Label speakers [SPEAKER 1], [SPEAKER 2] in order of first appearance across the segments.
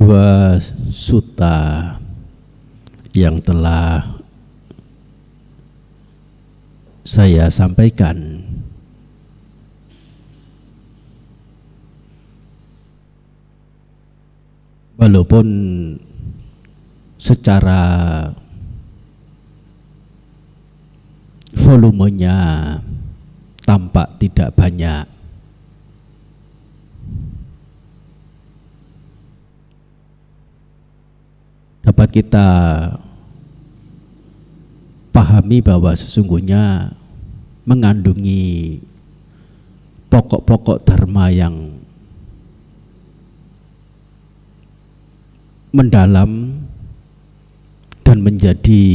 [SPEAKER 1] dua sutta yang telah saya sampaikan walaupun secara volumenya tampak tidak banyak, dapat kita pahami bahwa sesungguhnya mengandungi pokok-pokok dharma yang mendalam dan menjadi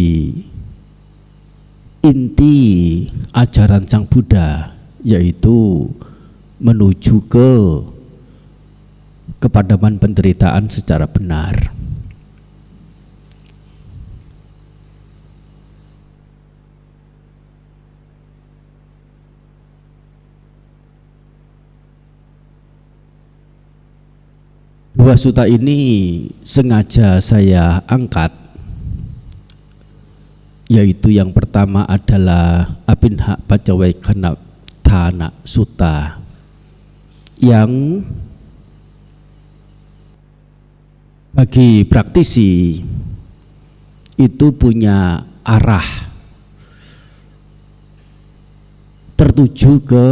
[SPEAKER 1] inti ajaran Sang Buddha, yaitu menuju kepadaman penderitaan secara benar. Dua sutta ini sengaja saya angkat, yaitu yang pertama adalah Abhinha Paccavekkhana Sutta, yang bagi praktisi itu punya arah tertuju ke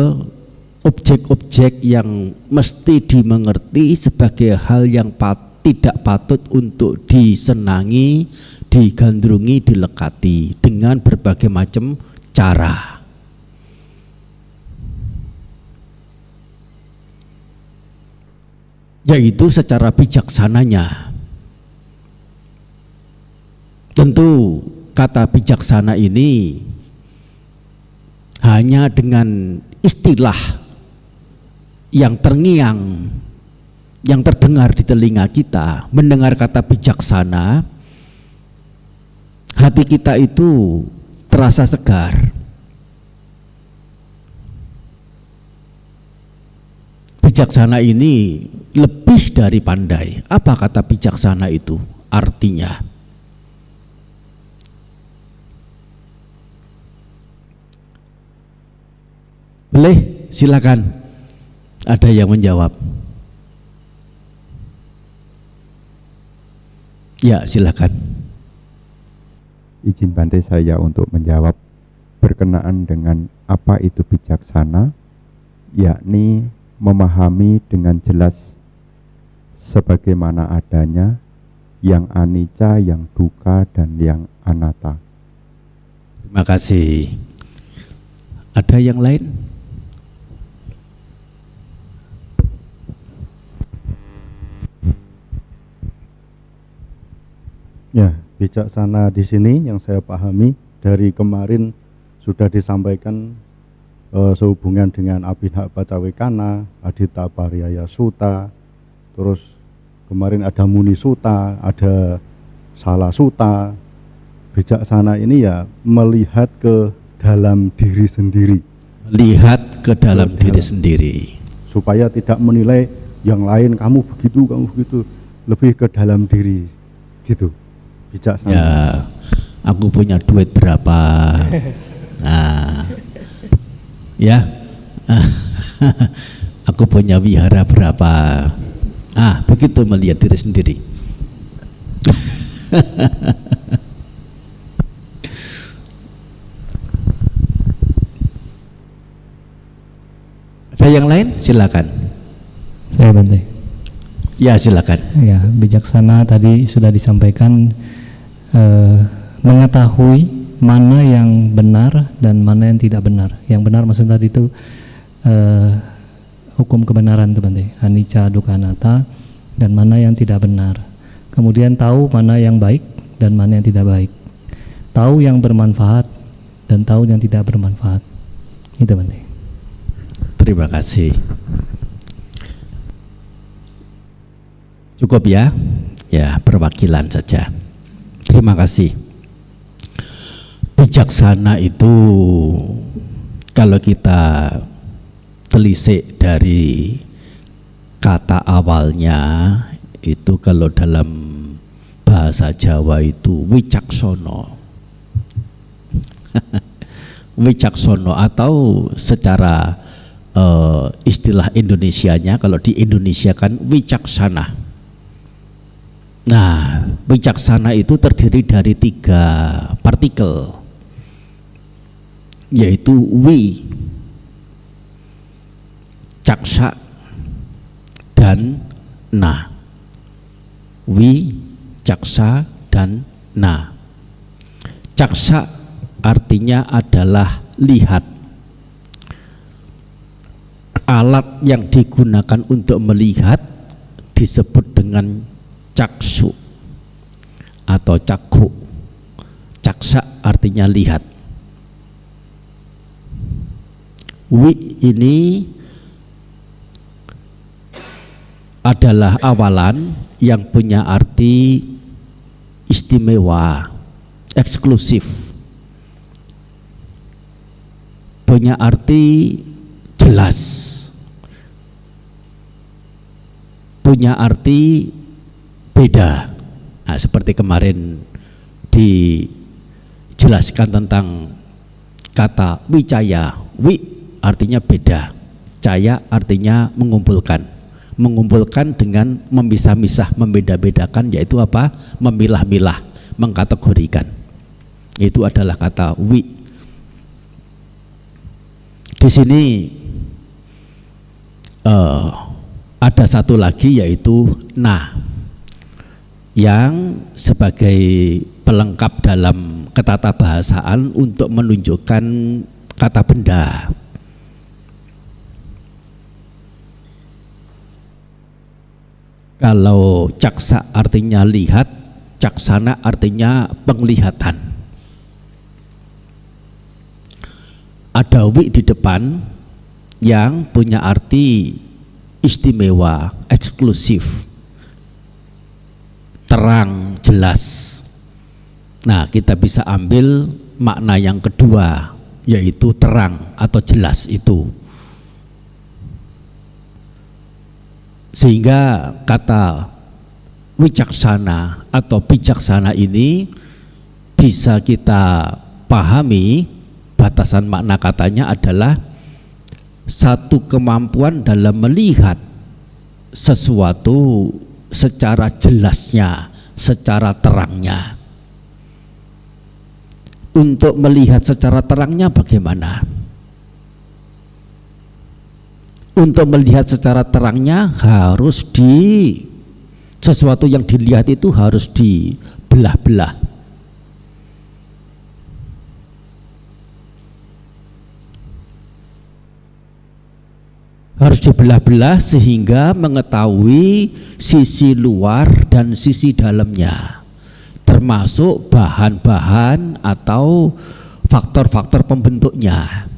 [SPEAKER 1] objek-objek yang mesti dimengerti sebagai hal yang tidak patut untuk disenangi, digandrungi, dilekati dengan berbagai macam cara. Yaitu secara bijaksananya. Tentu kata bijaksana ini hanya dengan istilah yang terngiang, yang terdengar di telinga kita. Mendengar kata bijaksana, hati kita itu terasa segar. Bijaksana ini lebih dari pandai. Apa kata bijaksana itu? Artinya boleh, silakan. Ada yang menjawab? Ya, silakan.
[SPEAKER 2] Izin Bante saya untuk menjawab berkenaan dengan apa itu bijaksana, yakni memahami dengan jelas sebagaimana adanya, yang anicca, yang dukkha, dan yang anatta.
[SPEAKER 1] Terima kasih. Ada yang lain?
[SPEAKER 3] Ya, bijaksana di sini yang saya pahami dari kemarin sudah disampaikan sehubungan dengan Abhinha Paccavekkhana, Aditta Pariyaya Sutta, terus kemarin ada Muni Sutta, ada Sala Sutta. Bijaksana ini ya melihat ke dalam diri sendiri.
[SPEAKER 1] Lihat ke dalam diri sendiri.
[SPEAKER 3] Supaya tidak menilai yang lain, kamu begitu, lebih ke dalam diri, gitu. Bijaksana.
[SPEAKER 1] Ya, aku punya duit berapa? Nah, ya, aku punya wihara berapa? Begitu melihat diri sendiri. Ada yang lain? Silakan.
[SPEAKER 4] Saya Bante.
[SPEAKER 1] Ya, silakan.
[SPEAKER 4] Ya, bijaksana tadi sudah disampaikan, mengetahui mana yang benar dan mana yang tidak benar. Yang benar maksud tadi itu hukum kebenaran itu Bante, anicca, dukkha, anatta, dan mana yang tidak benar. Kemudian tahu mana yang baik dan mana yang tidak baik. Tahu yang bermanfaat dan tahu yang tidak bermanfaat. Itu Bante.
[SPEAKER 1] Terima kasih. Cukup ya? Ya, perwakilan saja. Terima kasih. Bijaksana itu kalau kita telisik dari kata awalnya itu kalau dalam bahasa Jawa itu wicaksono. Wicaksono atau secara istilah Indonesianya, kalau di Indonesia kan wicaksana. Nah, wicaksana itu terdiri dari 3 partikel, yaitu wi, caksa, dan na. Wi, caksa, dan na. Caksa artinya adalah lihat. Alat yang digunakan untuk melihat disebut dengan caksu atau cakku. Caksa artinya lihat. Wi ini adalah awalan yang punya arti istimewa, eksklusif, punya arti jelas, punya arti beda. Nah, seperti kemarin dijelaskan tentang kata wicaya. Wi artinya beda, caya artinya mengumpulkan. Mengumpulkan dengan memisah-misah, membeda-bedakan, yaitu apa? Memilah-milah, mengkategorikan. Itu adalah kata wi. Di sini ada satu lagi, yaitu na, yang sebagai pelengkap dalam ketatabahasaan untuk menunjukkan kata benda. Kalau caksa artinya lihat, caksana artinya penglihatan. Ada wi di depan yang punya arti istimewa, eksklusif, terang, jelas. Nah, kita bisa ambil makna yang kedua, yaitu terang atau jelas itu. Sehingga kata wicaksana atau bijaksana ini bisa kita pahami, batasan makna katanya adalah satu kemampuan dalam melihat sesuatu secara jelasnya, secara terangnya. Untuk melihat secara terangnya bagaimana? Untuk melihat secara terangnya harus sesuatu yang dilihat itu harus dibelah-belah. Harus dibelah-belah sehingga mengetahui sisi luar dan sisi dalamnya, termasuk bahan-bahan atau faktor-faktor pembentuknya.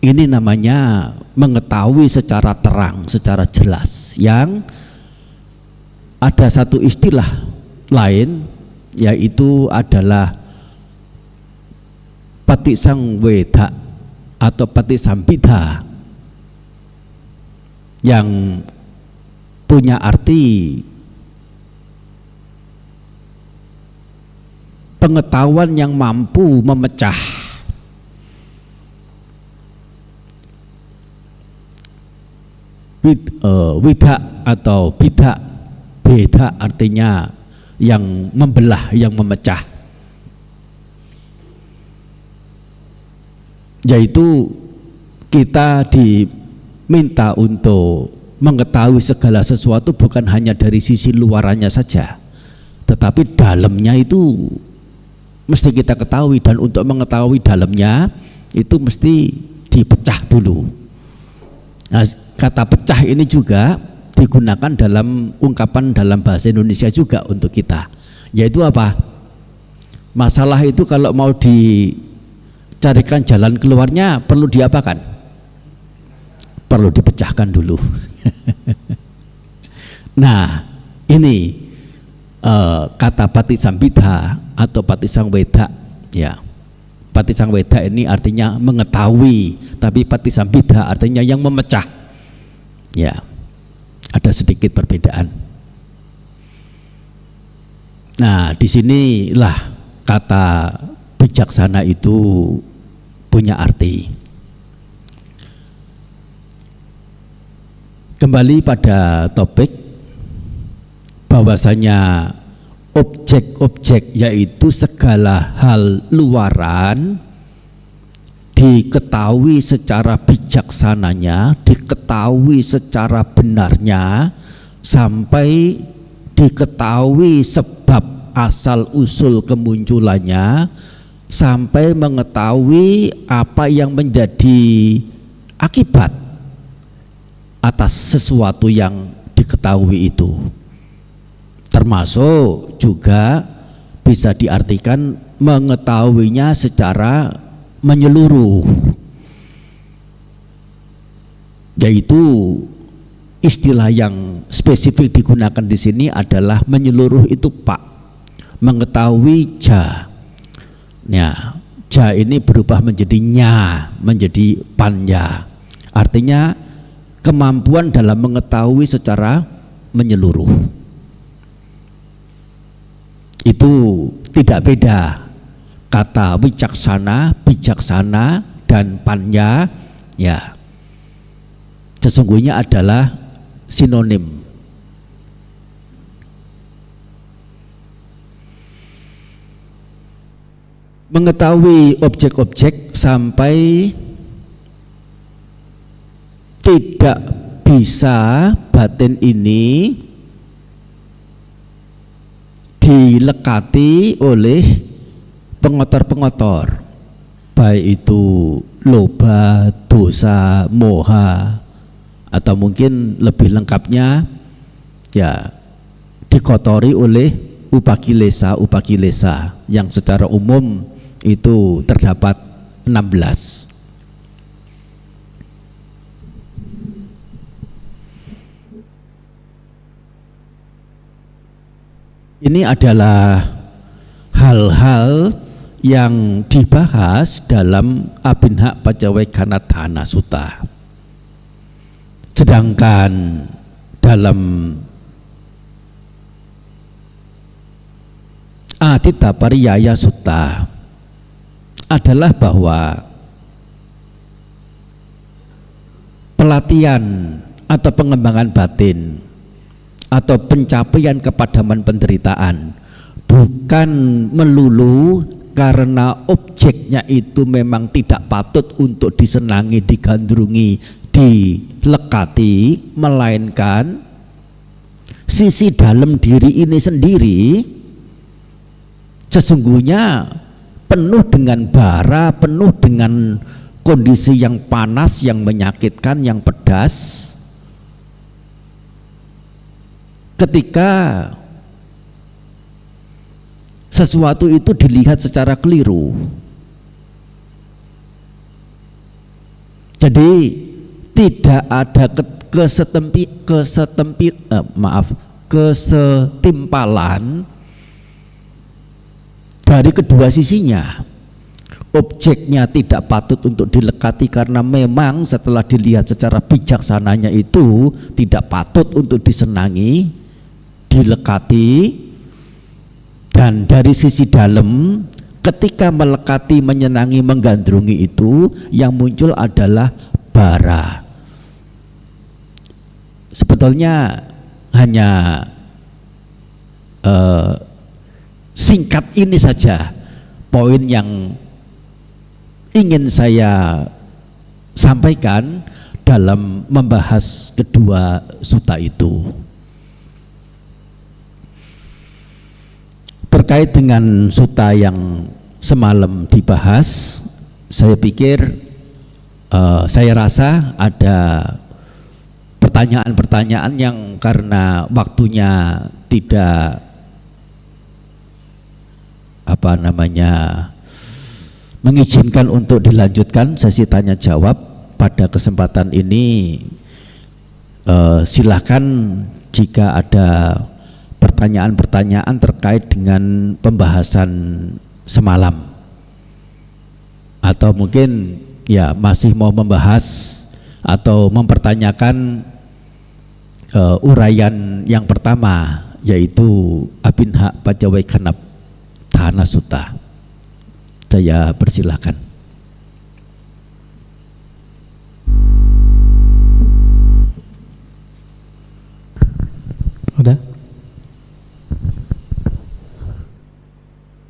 [SPEAKER 1] Ini namanya mengetahui secara terang, secara jelas. Yang ada satu istilah lain, yaitu adalah patisangweda atau patisambhida, yang punya arti pengetahuan yang mampu memecah wida atau bida. Beda artinya yang membelah, yang memecah, yaitu kita diminta untuk mengetahui segala sesuatu bukan hanya dari sisi luarannya saja, tetapi dalamnya itu mesti kita ketahui. Dan untuk mengetahui dalamnya itu mesti dipecah dulu. Nah, kata pecah ini juga digunakan dalam ungkapan dalam bahasa Indonesia juga untuk kita, yaitu apa? Masalah itu kalau mau dicarikan jalan keluarnya perlu diapakan? Perlu dipecahkan dulu. Nah, ini kata patisambhida atau patisangweda, ya. Patisangweda ini artinya mengetahui, tapi patisambhida artinya yang memecah, ya. ada sedikit perbedaan. Nah, disinilah kata bijaksana itu punya arti. Kembali pada topik, bahwasanya objek-objek yaitu segala hal luaran diketahui secara bijaksananya, diketahui secara benarnya, sampai diketahui sebab asal usul kemunculannya, sampai mengetahui apa yang menjadi akibat atas sesuatu yang diketahui itu. Termasuk juga bisa diartikan mengetahuinya secara menyeluruh, yaitu istilah yang spesifik digunakan di sini adalah menyeluruh itu Pak, mengetahui ja. Ya, ja ini berubah menjadi nya, menjadi panya. Artinya kemampuan dalam mengetahui secara menyeluruh. Itu tidak beda. Kata bijaksana, bijaksana dan panya ya sesungguhnya adalah sinonim. Mengetahui objek-objek sampai tidak bisa batin ini dilekati oleh pengotor-pengotor, baik itu loba, dosa, moha, atau mungkin lebih lengkapnya ya dikotori oleh upakilesa yang secara umum itu terdapat 16. Ini adalah hal-hal yang dibahas dalam Abhinha Paccavekkanatthana Sutta. Sedangkan dalam Aditta Pariyaya Sutta adalah bahwa pelatihan atau pengembangan batin atau pencapaian kepadaman penderitaan bukan melulu karena objeknya itu memang tidak patut untuk disenangi, digandrungi, dilekati, melainkan sisi dalam diri ini sendiri sesungguhnya penuh dengan bara, penuh dengan kondisi yang panas, yang menyakitkan, yang pedas. Ketika sesuatu itu dilihat secara keliru, jadi tidak ada kesetimpalan dari kedua sisinya. Objeknya tidak patut untuk dilekati karena memang setelah dilihat secara bijaksananya itu tidak patut untuk disenangi, dilekati. Dan dari sisi dalam ketika melekati, menyenangi, menggandrungi itu yang muncul adalah bara. Sebetulnya hanya singkat ini saja poin yang ingin saya sampaikan dalam membahas kedua sutta itu. Terkait dengan sutta yang semalam dibahas, saya pikir saya rasa ada pertanyaan-pertanyaan yang karena waktunya tidak mengizinkan untuk dilanjutkan sesi tanya jawab pada kesempatan ini. Silakan jika ada pertanyaan-pertanyaan terkait dengan pembahasan semalam, atau mungkin ya masih mau membahas atau mempertanyakan uraian yang pertama, yaitu Abinha Pacawekana Thana Sutta. Saya persilahkan.
[SPEAKER 4] Udah?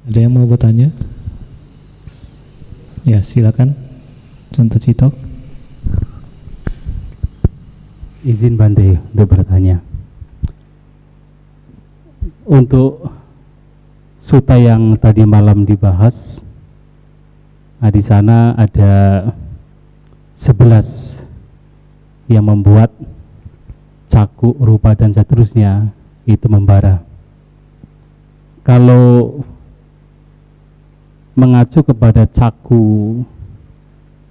[SPEAKER 4] Ada yang mau bertanya? Ya, silakan. Contoh Cito.
[SPEAKER 5] Izin Bante untuk bertanya. Untuk sutta yang tadi malam dibahas, di sana ada 11 yang membuat caku, rupa dan seterusnya itu membara. Kalau mengacu kepada caku,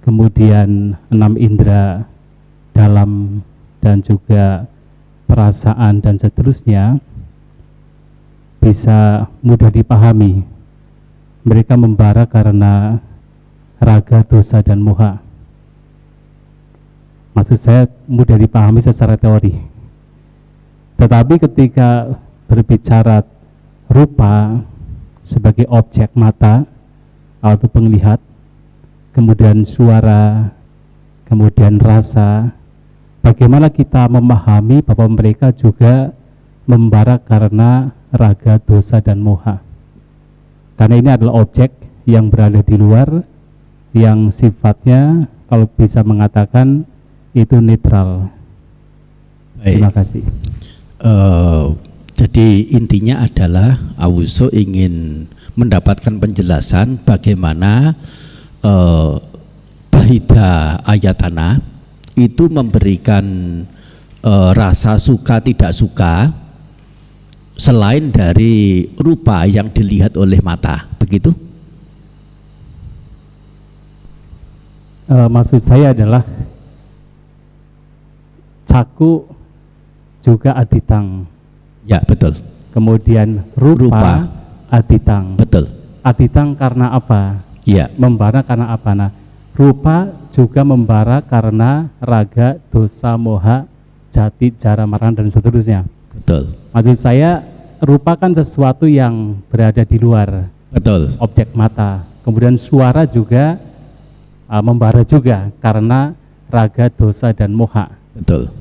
[SPEAKER 5] kemudian 6 indera dalam dan juga perasaan dan seterusnya, bisa mudah dipahami. Mereka membara karena raga, dosa dan moha. Maksud saya mudah dipahami secara teori. Tetapi ketika berbicara rupa sebagai objek mata atau penglihat, kemudian suara, kemudian rasa, bagaimana kita memahami bahwa mereka juga membara karena raga, dosa dan moha? Karena ini adalah objek yang berada di luar, yang sifatnya kalau bisa mengatakan itu netral.
[SPEAKER 1] Baik.
[SPEAKER 5] Terima kasih.
[SPEAKER 1] Jadi intinya adalah Awuso ingin mendapatkan penjelasan bagaimana Bahida Ayatana itu memberikan rasa suka tidak suka selain dari rupa yang dilihat oleh mata, begitu?
[SPEAKER 5] Maksud saya adalah caku juga aditang.
[SPEAKER 1] Ya, betul.
[SPEAKER 5] Kemudian rupa aditang.
[SPEAKER 1] Betul.
[SPEAKER 5] Aditang karena apa?
[SPEAKER 1] Ya.
[SPEAKER 5] Membara karena apa? Nah, rupa juga membara karena raga, dosa, moha, jati, jara, marana dan seterusnya.
[SPEAKER 1] Betul.
[SPEAKER 5] Maksud saya rupa kan sesuatu yang berada di luar.
[SPEAKER 1] Betul.
[SPEAKER 5] Objek mata. Kemudian suara juga membara juga karena raga, dosa dan moha.
[SPEAKER 1] Betul.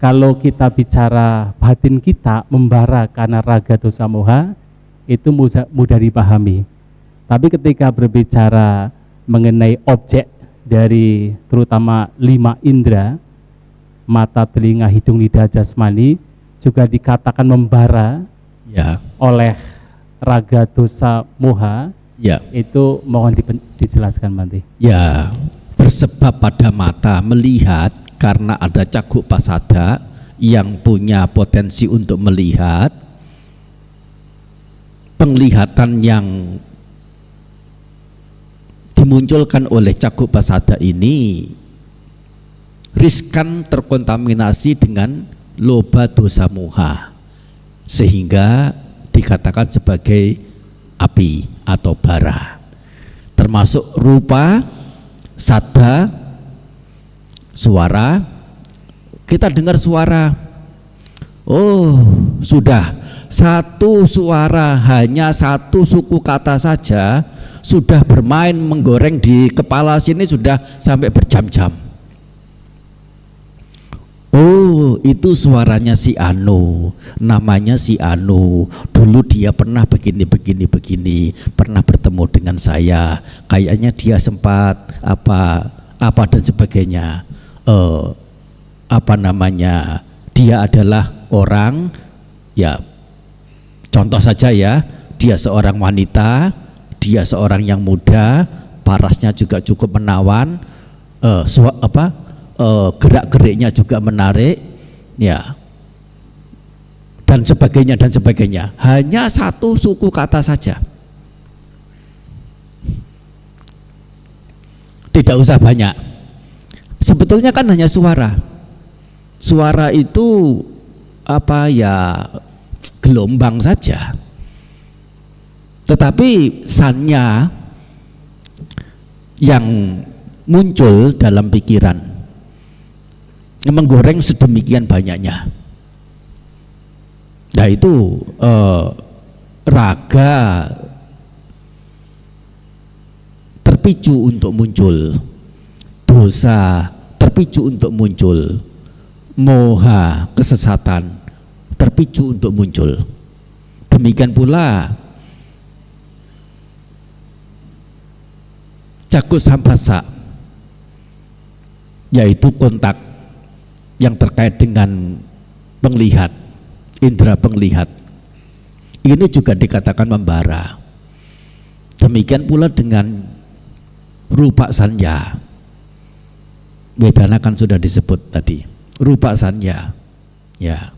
[SPEAKER 5] Kalau kita bicara batin kita membara karena raga, dosa, moha, itu mudah dipahami. Tapi ketika berbicara mengenai objek dari terutama 5 indera, mata, telinga, hidung, lidah, jasmani, juga dikatakan membara
[SPEAKER 1] Ya.
[SPEAKER 5] oleh raga, dosa, moha,
[SPEAKER 1] Ya.
[SPEAKER 5] itu mohon dijelaskan Bante.
[SPEAKER 1] Ya, bersebab pada mata melihat karena ada caku pasada yang punya potensi untuk melihat. Penglihatan yang dimunculkan oleh caku pasada ini riskan terkontaminasi dengan loba, dosa, moha, sehingga dikatakan sebagai api atau bara, termasuk rupa, sada, suara. Kita dengar suara, oh sudah satu suara, hanya satu suku kata saja sudah bermain menggoreng di kepala sini, sudah sampai berjam-jam. Oh, itu suaranya si Anu, namanya si Anu. Dulu dia pernah begini, pernah bertemu dengan saya. Kayaknya dia sempat apa dan sebagainya. Dia adalah orang, ya contoh saja ya, dia seorang wanita, dia seorang yang muda, parasnya juga cukup menawan, gerak-geriknya juga menarik, ya, dan sebagainya. Hanya satu suku kata saja, tidak usah banyak. Sebetulnya kan hanya suara. Suara itu gelombang saja. Tetapi sannya yang muncul dalam pikiran menggoreng sedemikian banyaknya. Nah itu raga terpicu untuk muncul, dosa terpicu untuk muncul, moha kesesatan terpicu untuk muncul. Demikian pula cakup sampasa, yaitu kontak yang terkait dengan penglihat, indera penglihat, ini juga dikatakan membara. Demikian pula dengan rupa sanya, wedana kan sudah disebut tadi, rupa sanya, ya.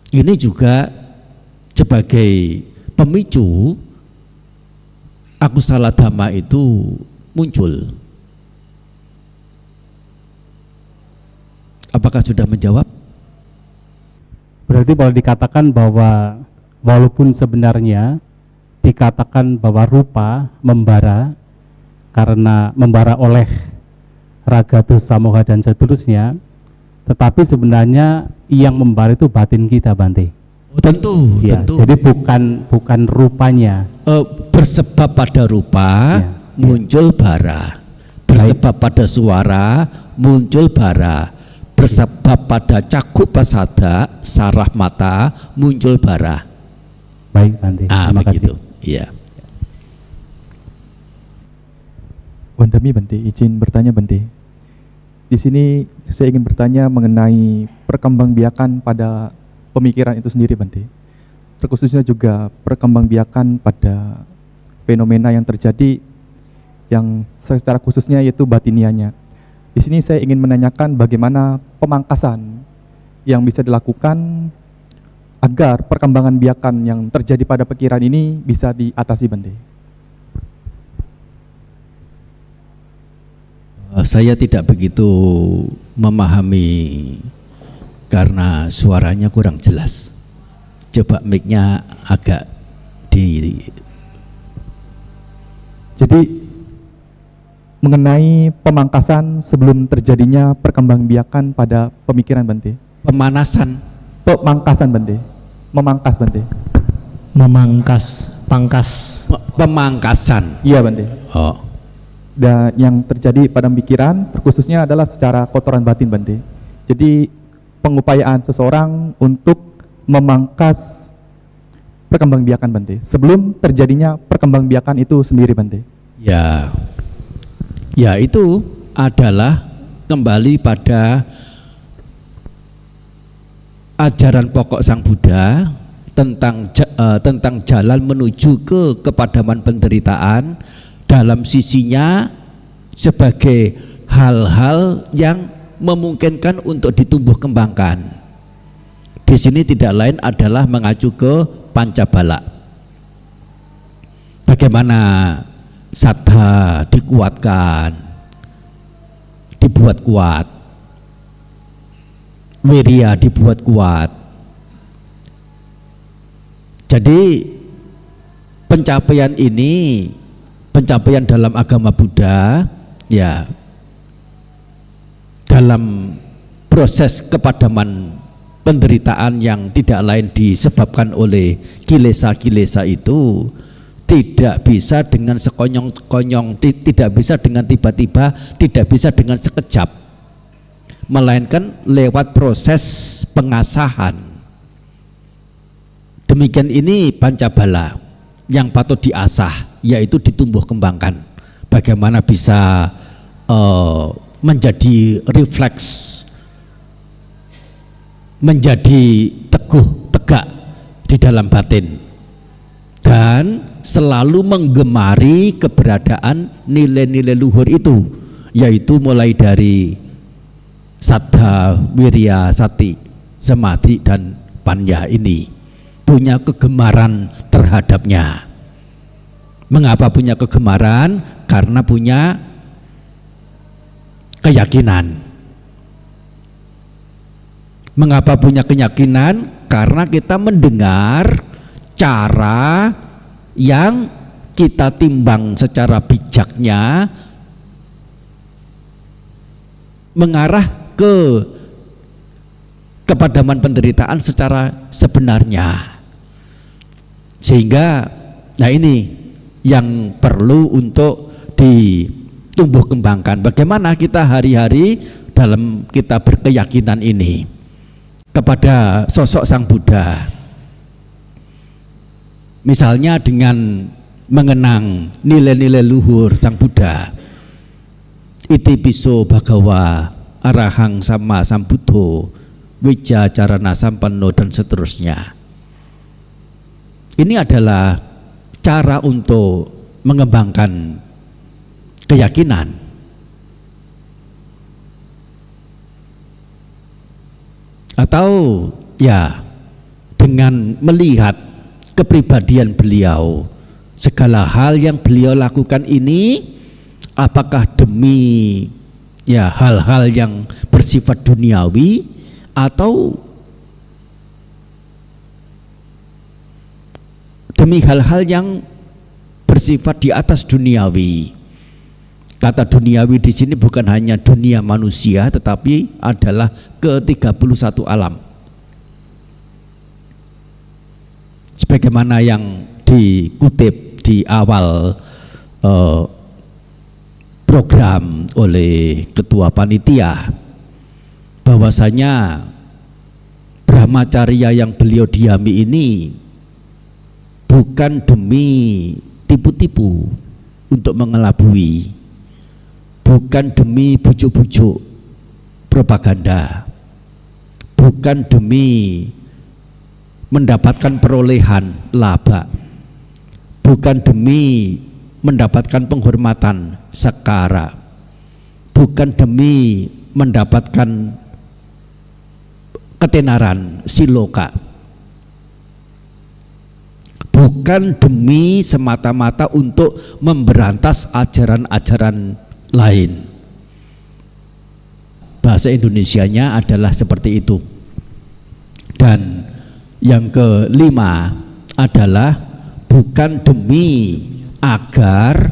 [SPEAKER 1] Ini juga sebagai pemicu akusala dhamma itu muncul. Apakah sudah menjawab?
[SPEAKER 5] Berarti boleh dikatakan bahwa walaupun sebenarnya dikatakan bahwa rupa membara karena membara oleh raga, dosa, moha dan seterusnya, tetapi sebenarnya yang membara itu batin kita, Bante.
[SPEAKER 1] Oh, tentu,
[SPEAKER 5] Ya,
[SPEAKER 1] tentu.
[SPEAKER 5] jadi bukan rupanya.
[SPEAKER 1] Bersebab pada rupa
[SPEAKER 5] Ya,
[SPEAKER 1] muncul bara, bersebab pada suara muncul bara, bersebab pada cakup pasada saraf mata muncul bara.
[SPEAKER 5] Baik, Bante. Terima
[SPEAKER 1] Begitu.
[SPEAKER 5] kasih.
[SPEAKER 1] Iya.
[SPEAKER 6] Wandami Bante, izin bertanya Bante. Di sini saya ingin bertanya mengenai perkembangbiakan pada pemikiran itu sendiri Bante. Terkhususnya juga perkembangbiakan pada fenomena yang terjadi yang secara khususnya yaitu batinianya. Di sini saya ingin menanyakan bagaimana pemangkasan yang bisa dilakukan agar perkembangan biakan yang terjadi pada pikiran ini bisa diatasi Bante.
[SPEAKER 1] Saya tidak begitu memahami karena suaranya kurang jelas. Coba mic-nya agak di.
[SPEAKER 6] Jadi mengenai pemangkasan sebelum terjadinya perkembangbiakan pada pemikiran Bante.
[SPEAKER 1] Pemanasan.
[SPEAKER 6] Pemangkasan Bante. Memangkas Bante.
[SPEAKER 4] Memangkas, pangkas.
[SPEAKER 1] Pemangkasan.
[SPEAKER 6] Iya Bante.
[SPEAKER 1] Oh.
[SPEAKER 6] Dan yang terjadi pada pikiran terkhususnya adalah secara kotoran batin Bante. Jadi pengupayaan seseorang untuk memangkas perkembangbiakan Bante sebelum terjadinya perkembangbiakan itu sendiri Bante.
[SPEAKER 1] Ya. Ya, itu adalah kembali pada ajaran pokok Sang Buddha tentang jalan menuju ke kepadaman penderitaan dalam sisinya sebagai hal-hal yang memungkinkan untuk ditumbuh kembangkan. Di sini tidak lain adalah mengacu ke Pancabala. Bagaimana saddha dikuatkan, dibuat kuat, wirya dibuat kuat. Jadi pencapaian ini, pencapaian dalam agama Buddha, ya, dalam proses kepadaman penderitaan yang tidak lain disebabkan oleh kilesa-kilesa itu tidak bisa dengan sekonyong-konyong, tidak bisa dengan tiba-tiba, tidak bisa dengan sekejap, melainkan lewat proses pengasahan. Demikian ini Pancabala yang patut diasah, yaitu ditumbuh kembangkan. Bagaimana bisa menjadi refleks, menjadi teguh, tegak di dalam batin, dan selalu menggemari keberadaan nilai-nilai luhur itu, yaitu mulai dari saddha, wirya, sati, samadhi, dan panya ini punya kegemaran terhadapnya. Mengapa punya kegemaran? Karena punya keyakinan. Mengapa punya keyakinan? Karena kita mendengar cara yang kita timbang secara bijaknya mengarah ke kepadaman penderitaan secara sebenarnya. Sehingga nah ini yang perlu untuk ditumbuh kembangkan. Bagaimana kita hari-hari dalam kita berkeyakinan ini kepada sosok Sang Buddha. Misalnya dengan mengenang nilai-nilai luhur Sang Buddha, iti piso bhagawa arahang sama sambuddho wija carana sampanno dan seterusnya. Ini adalah cara untuk mengembangkan keyakinan. Atau ya dengan melihat kepribadian beliau, segala hal yang beliau lakukan ini apakah demi ya hal-hal yang bersifat duniawi atau demi hal-hal yang bersifat di atas duniawi. Kata duniawi di sini bukan hanya dunia manusia, tetapi adalah ke-31 alam. Sebagaimana yang dikutip di awal program oleh ketua panitia, bahwasanya brahmacarya yang beliau diami ini bukan demi tipu-tipu untuk mengelabui, bukan demi bujuk-bujuk propaganda, bukan demi mendapatkan perolehan laba, bukan demi mendapatkan penghormatan sekara, bukan demi mendapatkan ketenaran siloka, bukan demi semata-mata untuk memberantas ajaran-ajaran lain. Bahasa Indonesianya adalah seperti itu. Dan yang kelima adalah bukan demi agar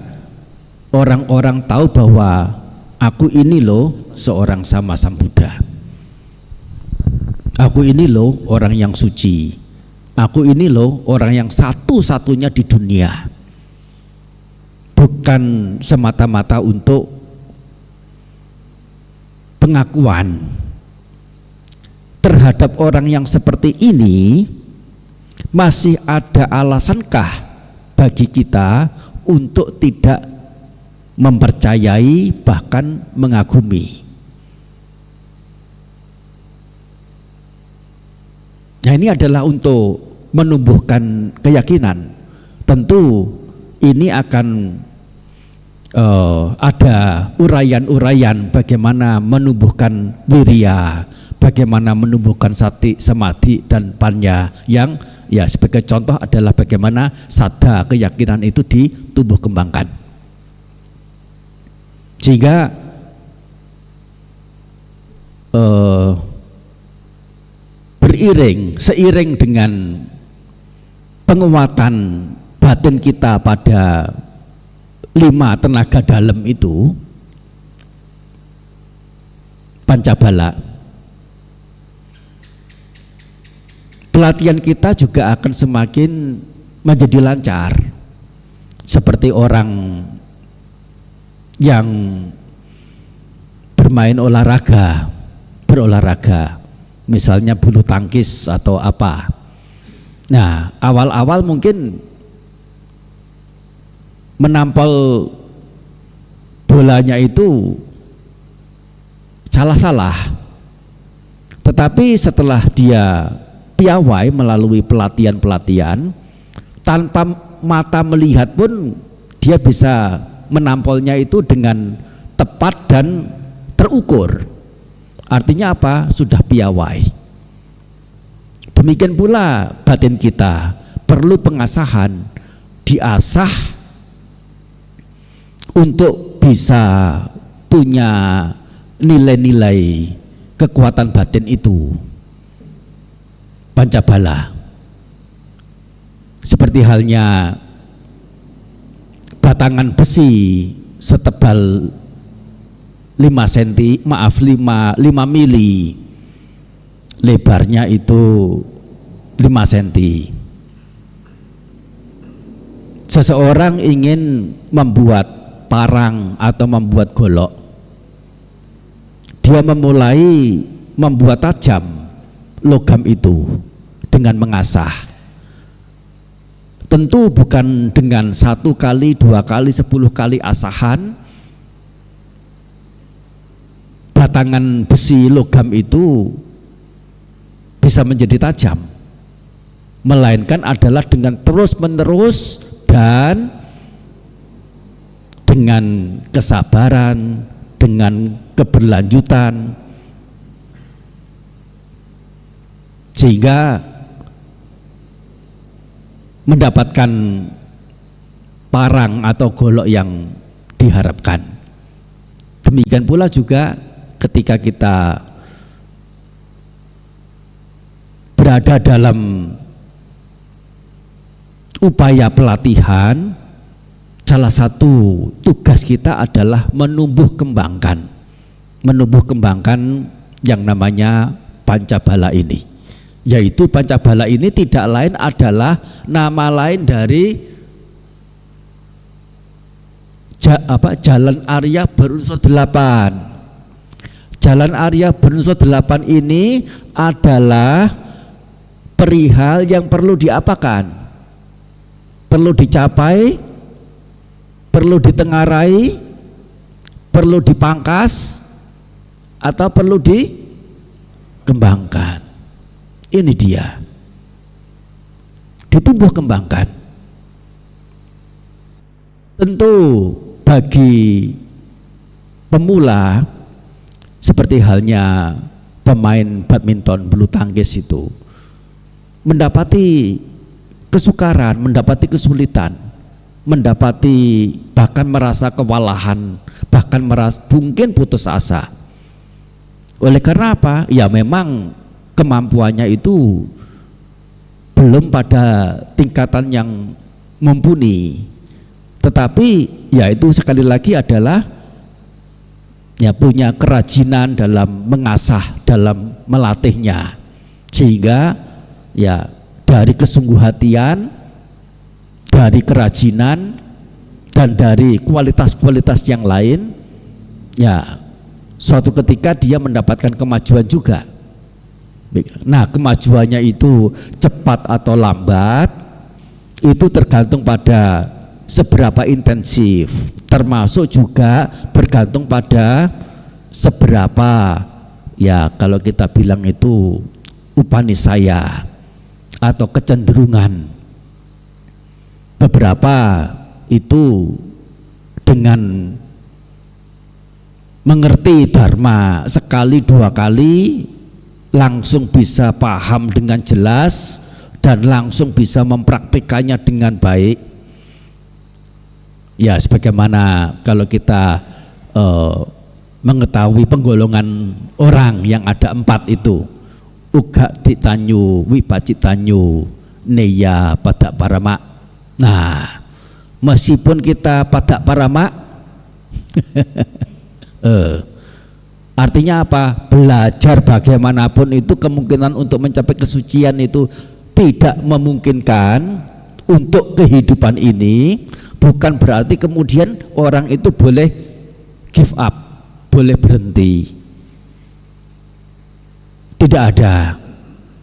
[SPEAKER 1] orang-orang tahu bahwa aku ini loh seorang sama Sang Buddha, aku ini loh orang yang suci, aku ini loh orang yang satu-satunya di dunia. Bukan semata-mata untuk pengakuan. Terhadap orang yang seperti ini masih ada alasankah bagi kita untuk tidak mempercayai bahkan mengagumi? Nah, ini adalah untuk menumbuhkan keyakinan. Tentu ini akan ada uraian-uraian bagaimana menumbuhkan wirya, bagaimana menumbuhkan sati, samadhi, dan panya, yang ya sebagai contoh adalah bagaimana sada keyakinan itu ditumbuh kembangkan. Sehingga seiring dengan penguatan batin kita pada 5 tenaga dalam itu, pancabala, pelatihan kita juga akan semakin menjadi lancar. Seperti orang yang bermain berolahraga, misalnya bulu tangkis atau apa. Nah, awal-awal mungkin menampal bolanya itu salah-salah, tetapi setelah dia piawai melalui pelatihan-pelatihan, tanpa mata melihat pun dia bisa menampolnya itu dengan tepat dan terukur. Artinya apa? Sudah piawai. Demikian pula batin kita perlu pengasahan, diasah untuk bisa punya nilai-nilai kekuatan batin itu, pancabala. Seperti halnya batangan besi setebal 5 mili lebarnya itu 5 cm. Seseorang ingin membuat parang atau membuat golok, dia memulai membuat tajam logam itu dengan mengasah. Tentu bukan dengan 1 kali, 2 kali, 10 kali asahan batangan besi logam itu bisa menjadi tajam, melainkan adalah dengan terus-menerus dan dengan kesabaran, dengan keberlanjutan, sehingga mendapatkan parang atau golok yang diharapkan. Demikian pula juga ketika kita berada dalam upaya pelatihan, salah satu tugas kita adalah menumbuh kembangkan yang namanya Pancabala ini. Yaitu Pancabala ini tidak lain adalah nama lain dari Jalan Arya berunsur 8. Jalan Arya berunsur 8 ini adalah perihal yang perlu diapakan? Perlu dicapai, perlu ditengarai, perlu dipangkas, atau perlu dikembangkan. Ini dia, ditumbuh kembangkan. Tentu bagi pemula seperti halnya pemain badminton, bulu tangkis itu mendapati kesukaran, mendapati kesulitan, mendapati bahkan merasa kewalahan, bahkan mungkin putus asa. Oleh karena apa? Ya memang kemampuannya itu belum pada tingkatan yang mumpuni. Tetapi ya itu sekali lagi adalah ya punya kerajinan dalam mengasah, dalam melatihnya, sehingga ya dari kesungguhhatian, dari kerajinan, dan dari kualitas-kualitas yang lain, ya suatu ketika dia mendapatkan kemajuan juga. Nah, kemajuannya itu cepat atau lambat itu tergantung pada seberapa intensif, termasuk juga bergantung pada seberapa, ya kalau kita bilang itu upanisaya atau kecenderungan. Beberapa itu dengan mengerti dharma sekali 2 kali langsung bisa paham dengan jelas dan langsung bisa mempraktikannya dengan baik. Ya sebagaimana kalau kita mengetahui penggolongan orang yang ada 4 itu, uga ditanyu, wipacitanyu, neya padak parama. Nah, meskipun kita padak parama artinya apa? Belajar bagaimanapun itu kemungkinan untuk mencapai kesucian itu tidak memungkinkan untuk kehidupan ini. Bukan berarti kemudian orang itu boleh give up, boleh berhenti. Tidak ada,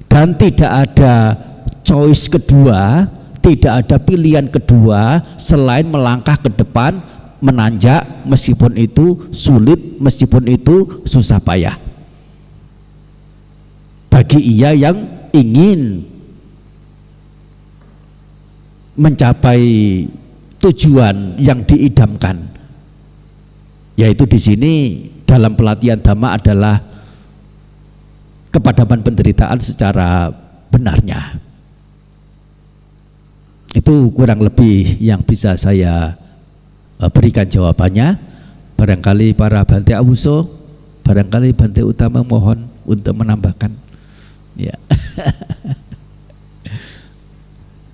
[SPEAKER 1] dan tidak ada choice kedua, tidak ada pilihan kedua selain melangkah ke depan, menanjak meskipun itu sulit, meskipun itu susah payah. Bagi ia yang ingin mencapai tujuan yang diidamkan, yaitu di sini dalam pelatihan dhamma adalah kepadaman penderitaan secara benarnya. Itu kurang lebih yang bisa saya berikan jawabannya. Barangkali para Bante Awuso, barangkali Bante Utama mohon untuk menambahkan. Ya.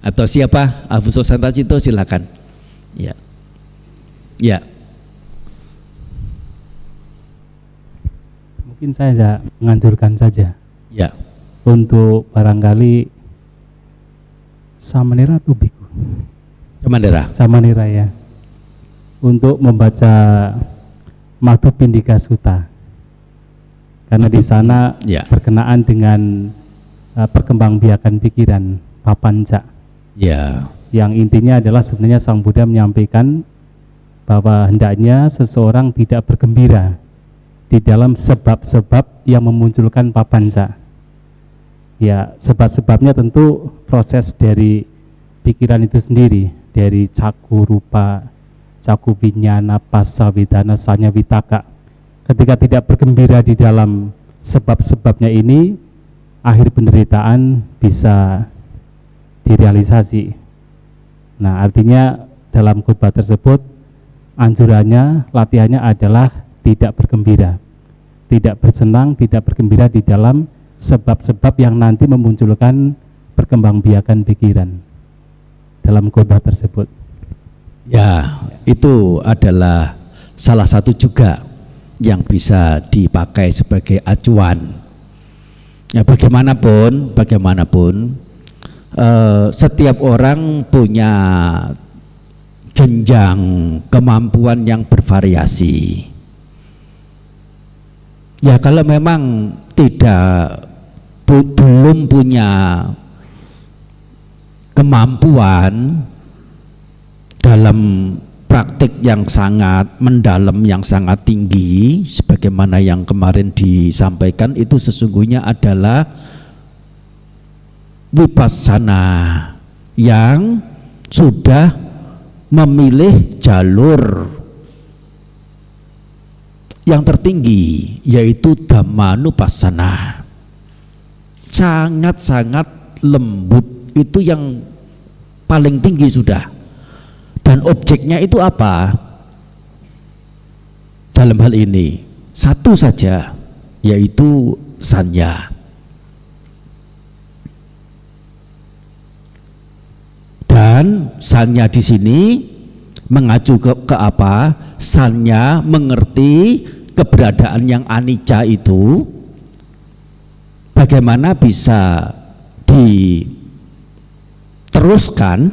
[SPEAKER 1] Atau siapa? Awuso Santacito silakan. Ya. Ya.
[SPEAKER 5] Mungkin saya menganjurkan saja.
[SPEAKER 1] Ya.
[SPEAKER 5] untuk barangkali samanera atau biku?
[SPEAKER 1] Samanera.
[SPEAKER 5] Samanera ya. Untuk membaca Madhupindika Sutta. Karena di sana
[SPEAKER 1] Ya.
[SPEAKER 5] berkenaan dengan perkembangbiakan pikiran papanca.
[SPEAKER 1] Ya.
[SPEAKER 5] Yang intinya adalah sebenarnya Sang Buddha menyampaikan bahwa hendaknya seseorang tidak bergembira di dalam sebab-sebab yang memunculkan papanca. Ya, sebab-sebabnya tentu proses dari pikiran itu sendiri, dari caku rupa, caku vinyana, passa vedana, sanya vitaka. Ketika tidak bergembira di dalam sebab-sebabnya ini, akhir penderitaan bisa direalisasi. Nah, artinya dalam khotbah tersebut anjurannya, latihannya adalah tidak bergembira, tidak bersenang, tidak bergembira di dalam sebab-sebab yang nanti memunculkan perkembangbiakan pikiran dalam khotbah tersebut.
[SPEAKER 1] Ya, itu adalah salah satu juga yang bisa dipakai sebagai acuan. Ya, bagaimanapun setiap orang punya jenjang kemampuan yang bervariasi. Ya, kalau memang belum punya kemampuan dalam praktik yang sangat mendalam, yang sangat tinggi, sebagaimana yang kemarin disampaikan, itu sesungguhnya adalah vipassana yang sudah memilih jalur yang tertinggi, yaitu Dhammanupassana. Sangat-sangat lembut, itu yang paling tinggi sudah. Dan objeknya itu apa? Dalam hal ini satu saja, yaitu sanya. Dan sanya di sini mengacu ke apa? Sanya mengerti keberadaan yang anicca itu bagaimana bisa diteruskan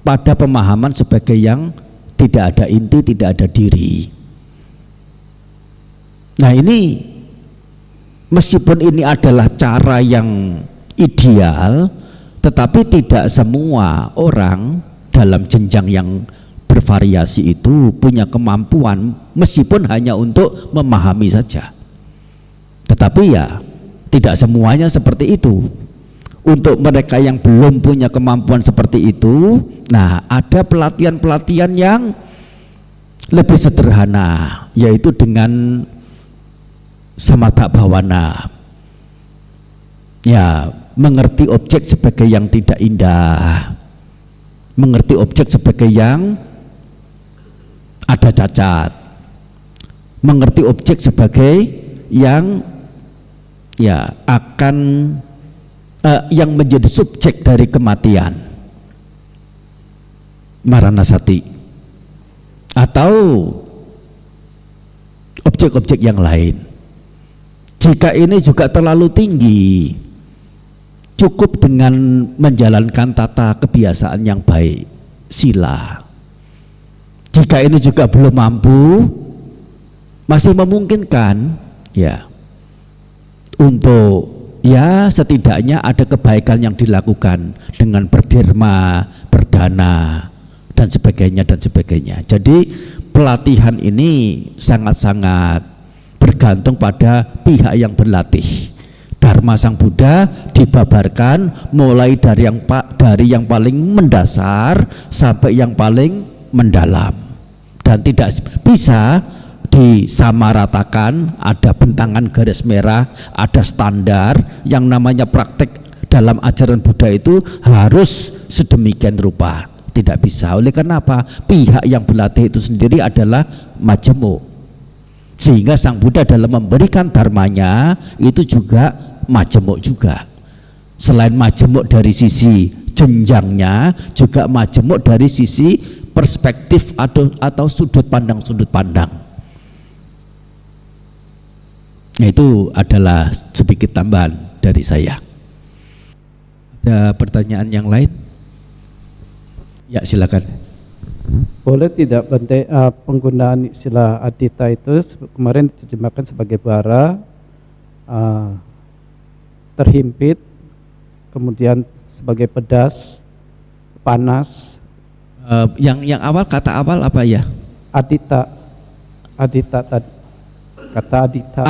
[SPEAKER 1] pada pemahaman sebagai yang tidak ada inti, tidak ada diri. Nah, ini meskipun ini adalah cara yang ideal, tetapi tidak semua orang dalam jenjang yang bervariasi itu punya kemampuan, meskipun hanya untuk memahami saja. Tetapi ya tidak semuanya seperti itu. Untuk mereka yang belum punya kemampuan seperti itu, nah ada pelatihan-pelatihan yang lebih sederhana, yaitu dengan samatha bhavana. Ya, mengerti objek sebagai yang tidak indah, mengerti objek sebagai yang ada cacat, mengerti objek sebagai yang ya akan yang menjadi subjek dari kematian, maranasati, atau objek-objek yang lain. Jika ini juga terlalu tinggi, cukup dengan menjalankan tata kebiasaan yang baik, sila. Jika ini juga belum mampu, masih memungkinkan ya untuk ya setidaknya ada kebaikan yang dilakukan dengan berderma, berdana, dan sebagainya dan sebagainya. Jadi pelatihan ini sangat-sangat bergantung pada pihak yang berlatih. Dharma Sang Buddha dibabarkan mulai dari yang paling mendasar sampai yang paling mendalam, dan tidak bisa disamaratakan. Ada bentangan garis merah, ada standar. Yang namanya praktek dalam ajaran Buddha itu harus sedemikian rupa, tidak bisa. Oleh karena apa? Pihak yang berlatih itu sendiri adalah majemuk, sehingga Sang Buddha dalam memberikan dharmanya itu juga majemuk juga. Selain majemuk dari sisi jenjangnya, juga majemuk dari sisi perspektif atau sudut pandang. Nah, itu adalah sedikit tambahan dari saya. Ada pertanyaan yang lain? Ya, silakan.
[SPEAKER 7] Boleh tidak Bante, penggunaan istilah adita itu kemarin diterjemahkan sebagai bara, terhimpit, kemudian sebagai pedas, panas.
[SPEAKER 1] Yang awal, kata awal apa ya?
[SPEAKER 7] Adita tadi, kata adita.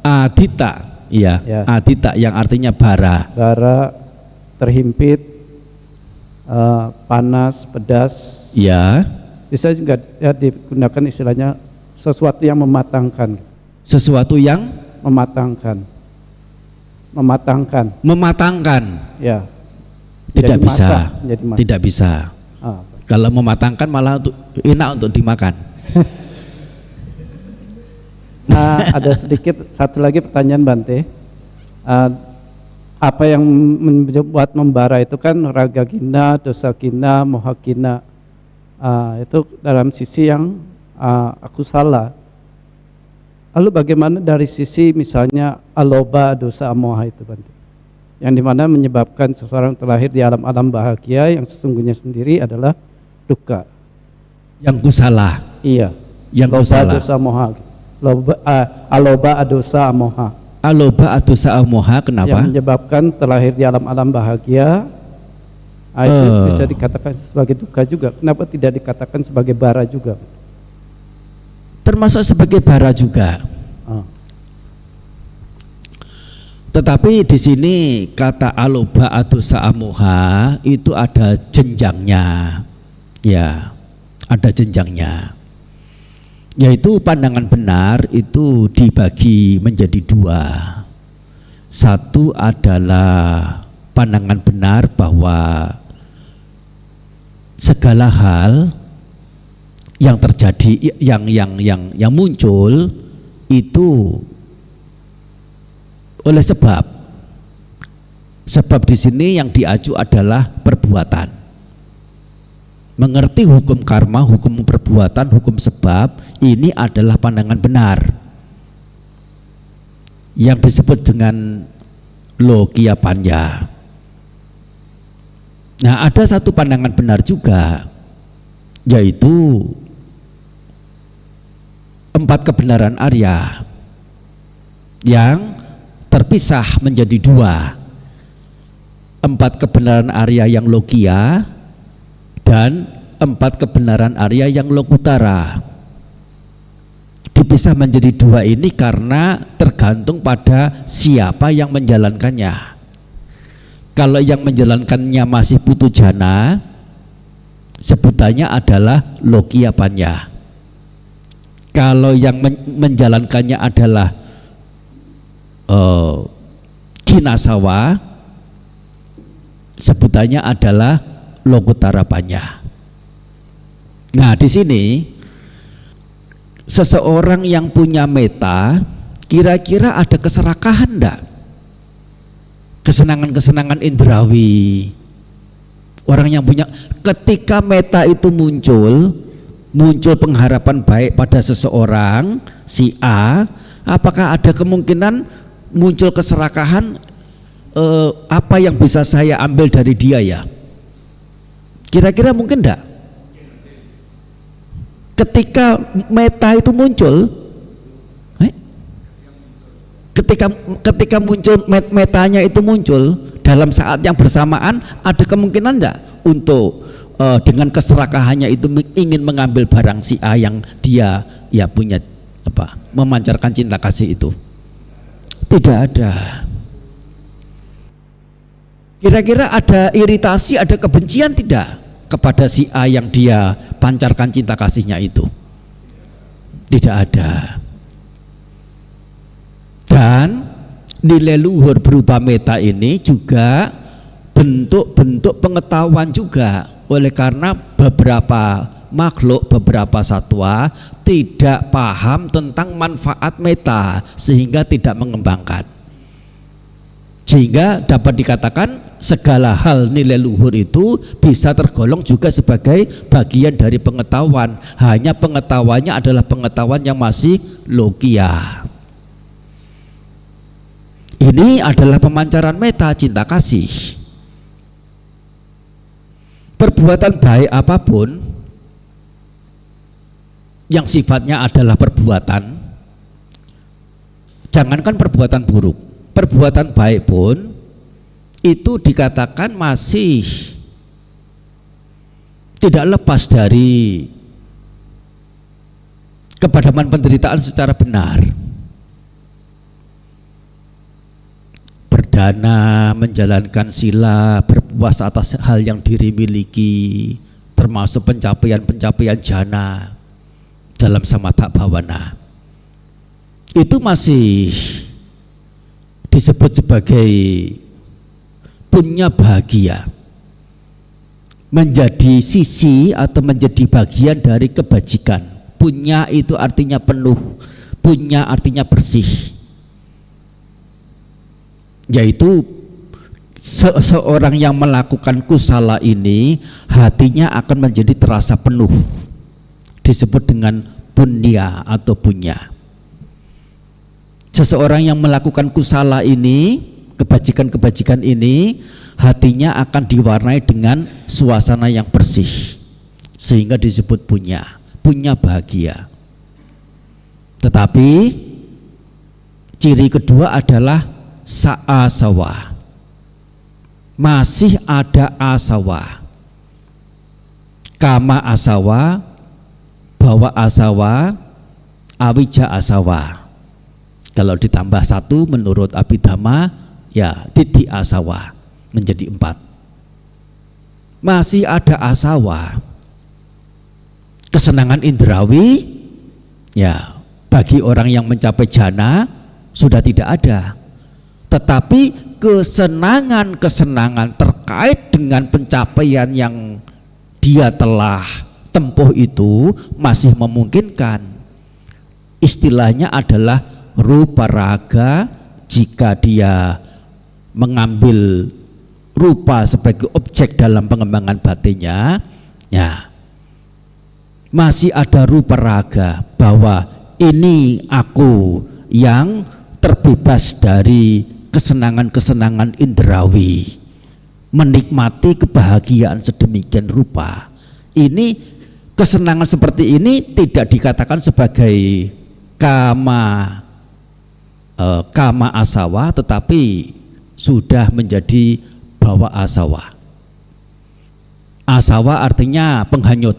[SPEAKER 1] Adita, iya.
[SPEAKER 7] Ya.
[SPEAKER 1] Adita yang artinya bara.
[SPEAKER 7] Bara, terhimpit, panas, pedas.
[SPEAKER 1] Ya.
[SPEAKER 7] Bisa juga ya, digunakan istilahnya sesuatu yang mematangkan.
[SPEAKER 1] Sesuatu yang
[SPEAKER 7] Mematangkan. Ya.
[SPEAKER 1] tidak
[SPEAKER 7] Menjadi
[SPEAKER 1] bisa.
[SPEAKER 7] masak, menjadi masak.
[SPEAKER 1] Tidak bisa. Kalau mematangkan malah enak untuk dimakan.
[SPEAKER 7] Nah, ada sedikit satu lagi pertanyaan Bante. Apa yang membuat membara itu kan raga kina, dosa kina, moha kina. Itu dalam sisi yang aku salah. Lalu bagaimana dari sisi misalnya aloba, dosa, moha itu Bante? Yang dimana menyebabkan seseorang terlahir di alam-alam bahagia yang sesungguhnya sendiri adalah duka.
[SPEAKER 1] Yang kusala.
[SPEAKER 7] Iya.
[SPEAKER 1] Yang
[SPEAKER 7] Loba,
[SPEAKER 1] kusala.
[SPEAKER 7] dosa, moha. Aloba, dosa, moha.
[SPEAKER 1] Aloba atau sa'amoha, kenapa?
[SPEAKER 7] Yang menyebabkan terlahir di alam-alam bahagia, itu bisa dikatakan sebagai duka juga. Kenapa tidak dikatakan sebagai bara juga?
[SPEAKER 1] Termasuk sebagai bara juga. Tetapi di sini kata aloba atau sa'amoha itu ada jenjangnya. Ya, ada jenjangnya. Yaitu pandangan benar itu dibagi menjadi dua. Satu adalah pandangan benar bahwa segala hal yang terjadi, yang muncul itu oleh sebab. Sebab di sini yang diacu adalah perbuatan. Mengerti hukum karma, hukum perbuatan, hukum sebab, ini adalah pandangan benar yang disebut dengan lokiya panya. Nah, ada satu pandangan benar juga, yaitu 4 kebenaran Arya yang terpisah menjadi 2. 4 kebenaran Arya yang lokiya dan 4 kebenaran Arya yang lokutara. Dipisah menjadi 2 ini karena tergantung pada siapa yang menjalankannya. Kalau yang menjalankannya masih putu jana, sebutannya adalah lokiya panya. Kalau yang menjalankannya adalah kinasawa, sebutannya adalah lokutara panya. Nah, di sini seseorang yang punya meta, kira-kira ada keserakahan enggak? Kesenangan-kesenangan indrawi. Orang yang punya, ketika meta itu muncul pengharapan baik pada seseorang si A, apakah ada kemungkinan muncul keserakahan? Apa yang bisa saya ambil dari dia ya? Kira-kira mungkin enggak? Ketika meta itu muncul, ketika muncul metanya itu muncul dalam saat yang bersamaan, ada kemungkinan enggak untuk dengan keserakahannya itu ingin mengambil barang si A yang dia ya punya memancarkan cinta kasih itu? Tidak ada. Kira-kira ada iritasi, ada kebencian tidak kepada si A yang dia pancarkan cinta kasihnya itu? Tidak ada. Dan nilai luhur berupa meta ini juga bentuk-bentuk pengetahuan juga, oleh karena beberapa makhluk, beberapa satwa tidak paham tentang manfaat meta sehingga tidak mengembangkan. Sehingga dapat dikatakan segala hal nilai luhur itu bisa tergolong juga sebagai bagian dari pengetahuan, hanya pengetahuannya adalah pengetahuan yang masih lokiya. Ini adalah pemancaran meta, cinta kasih. Perbuatan baik apapun yang sifatnya adalah perbuatan, jangankan perbuatan buruk, perbuatan baik pun itu dikatakan masih tidak lepas dari kepadaman penderitaan secara benar. Berdana, menjalankan sila, berpuas atas hal yang diri miliki, termasuk pencapaian-pencapaian jana dalam samatha bhavana, itu masih disebut sebagai punya bahagia, menjadi sisi atau menjadi bagian dari kebajikan. Punya itu artinya penuh, punya artinya bersih, yaitu seseorang yang melakukan kusala ini hatinya akan menjadi terasa penuh, disebut dengan punya atau punya. Seseorang yang melakukan kusala ini, kebajikan-kebajikan ini, hatinya akan diwarnai dengan suasana yang bersih, sehingga disebut punya bahagia. Tetapi ciri kedua adalah saasawa, masih ada asawa, kama asawa, bawa asawa, awija asawa. Kalau ditambah satu menurut Abhidhamma, ya titi asawa, menjadi 4. Masih ada asawa, kesenangan indrawi, ya bagi orang yang mencapai jana sudah tidak ada. Tetapi kesenangan-kesenangan terkait dengan pencapaian yang dia telah tempuh itu masih memungkinkan. Istilahnya adalah rupa raga. Jika dia mengambil rupa sebagai objek dalam pengembangan batinnya, ya masih ada rupa raga, bahwa ini aku yang terbebas dari kesenangan-kesenangan indrawi, menikmati kebahagiaan sedemikian rupa. Ini kesenangan seperti ini tidak dikatakan sebagai kama asawa, tetapi sudah menjadi bawa asawa. Asawa artinya penghanyut,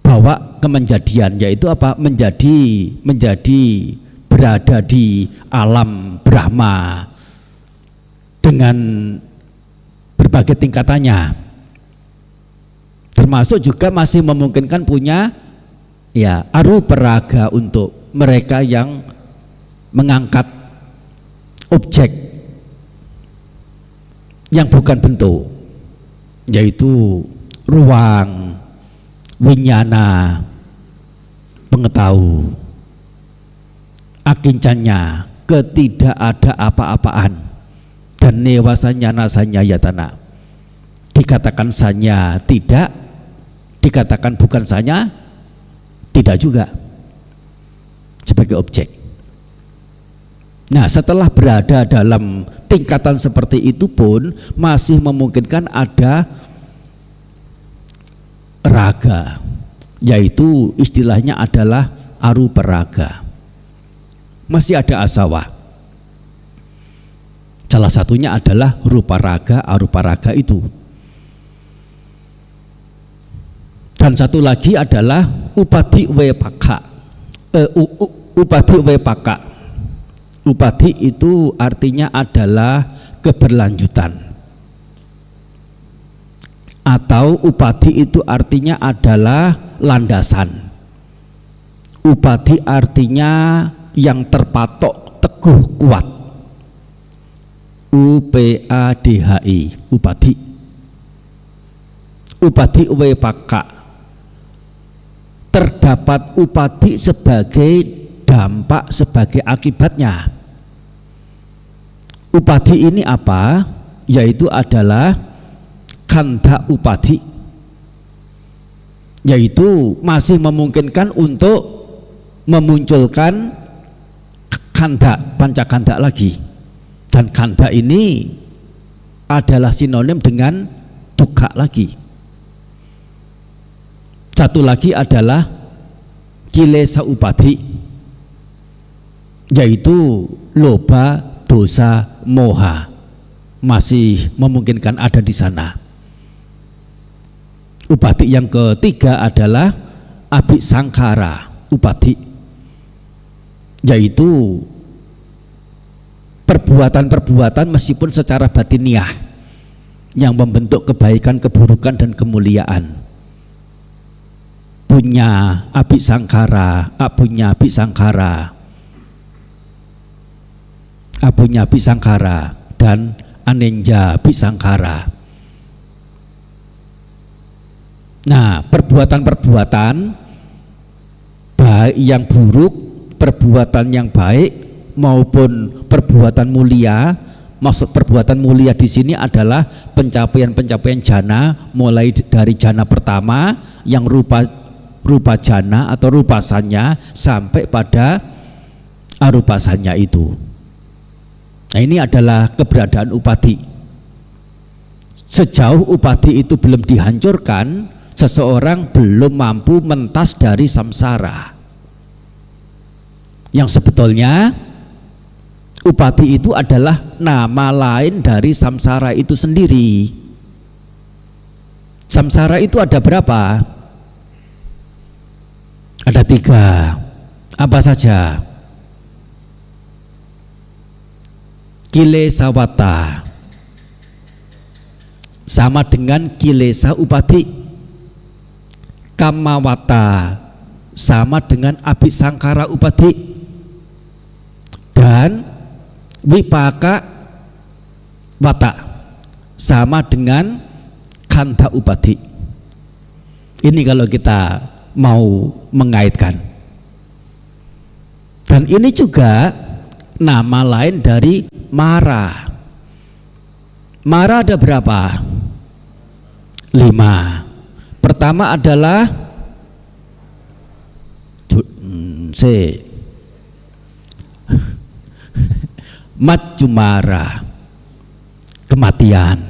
[SPEAKER 1] bawa kemenjadian, yaitu apa? Menjadi berada di alam Brahma dengan berbagai tingkatannya, termasuk juga masih memungkinkan punya ya arupa raga untuk mereka yang mengangkat objek yang bukan bentuk, yaitu ruang, winyana, pengetahu, akincanya, ketidak ada apa-apaan, dan newasanya nasanya yatana. Dikatakan sanya tidak, dikatakan bukan sanya tidak juga, sebagai objek. Nah, setelah berada dalam tingkatan seperti itu pun masih memungkinkan ada raga, yaitu istilahnya adalah arupa raga. Masih ada asawa. Salah satunya adalah rupa raga, arupa raga itu. Dan satu lagi adalah upadi wepaka. Upadi wepaka. Upadi itu artinya adalah keberlanjutan, atau upadi itu artinya adalah landasan. Upadi artinya yang terpatok, teguh, kuat. UPADHI, upadi. Upadi wepaka. Terdapat upadi sebagai dampak, sebagai akibatnya. Upadi ini apa? Yaitu adalah khandha upadi, yaitu masih memungkinkan untuk memunculkan kanda, pancakanda lagi. Dan kanda ini adalah sinonim dengan dukkha lagi. Satu lagi adalah kilesa upadhi, yaitu loba, dosa, moha, masih memungkinkan ada di sana. Upadhi yang ketiga adalah abhisangkara upadhi, yaitu perbuatan-perbuatan meskipun secara batiniah yang membentuk kebaikan, keburukan, dan kemuliaan. Punya abhisangkara, apunya abhisangkara, apunya abhisangkara, dan anenja abhisangkara. Nah, perbuatan-perbuatan baik yang buruk, perbuatan yang baik maupun perbuatan mulia. Maksud perbuatan mulia di sini adalah pencapaian-pencapaian jana, mulai dari jana pertama yang rupa jana atau rupasanya sampai pada arupasanya itu. Nah, ini adalah keberadaan upadhi. Sejauh upadhi itu belum dihancurkan, seseorang belum mampu mentas dari samsara. Yang sebetulnya upadhi itu adalah nama lain dari samsara itu sendiri. Samsara itu ada berapa? Ada 3. Apa saja? Kilesawata sama dengan kilesa upadhi. Kamawata sama dengan abhisangkara upadhi. Dan wipaka wata sama dengan kanda upadhi. Ini kalau kita mau mengaitkan. Dan ini juga nama lain dari mara. Mara ada berapa? 5. Pertama adalah Majjumara, kematian.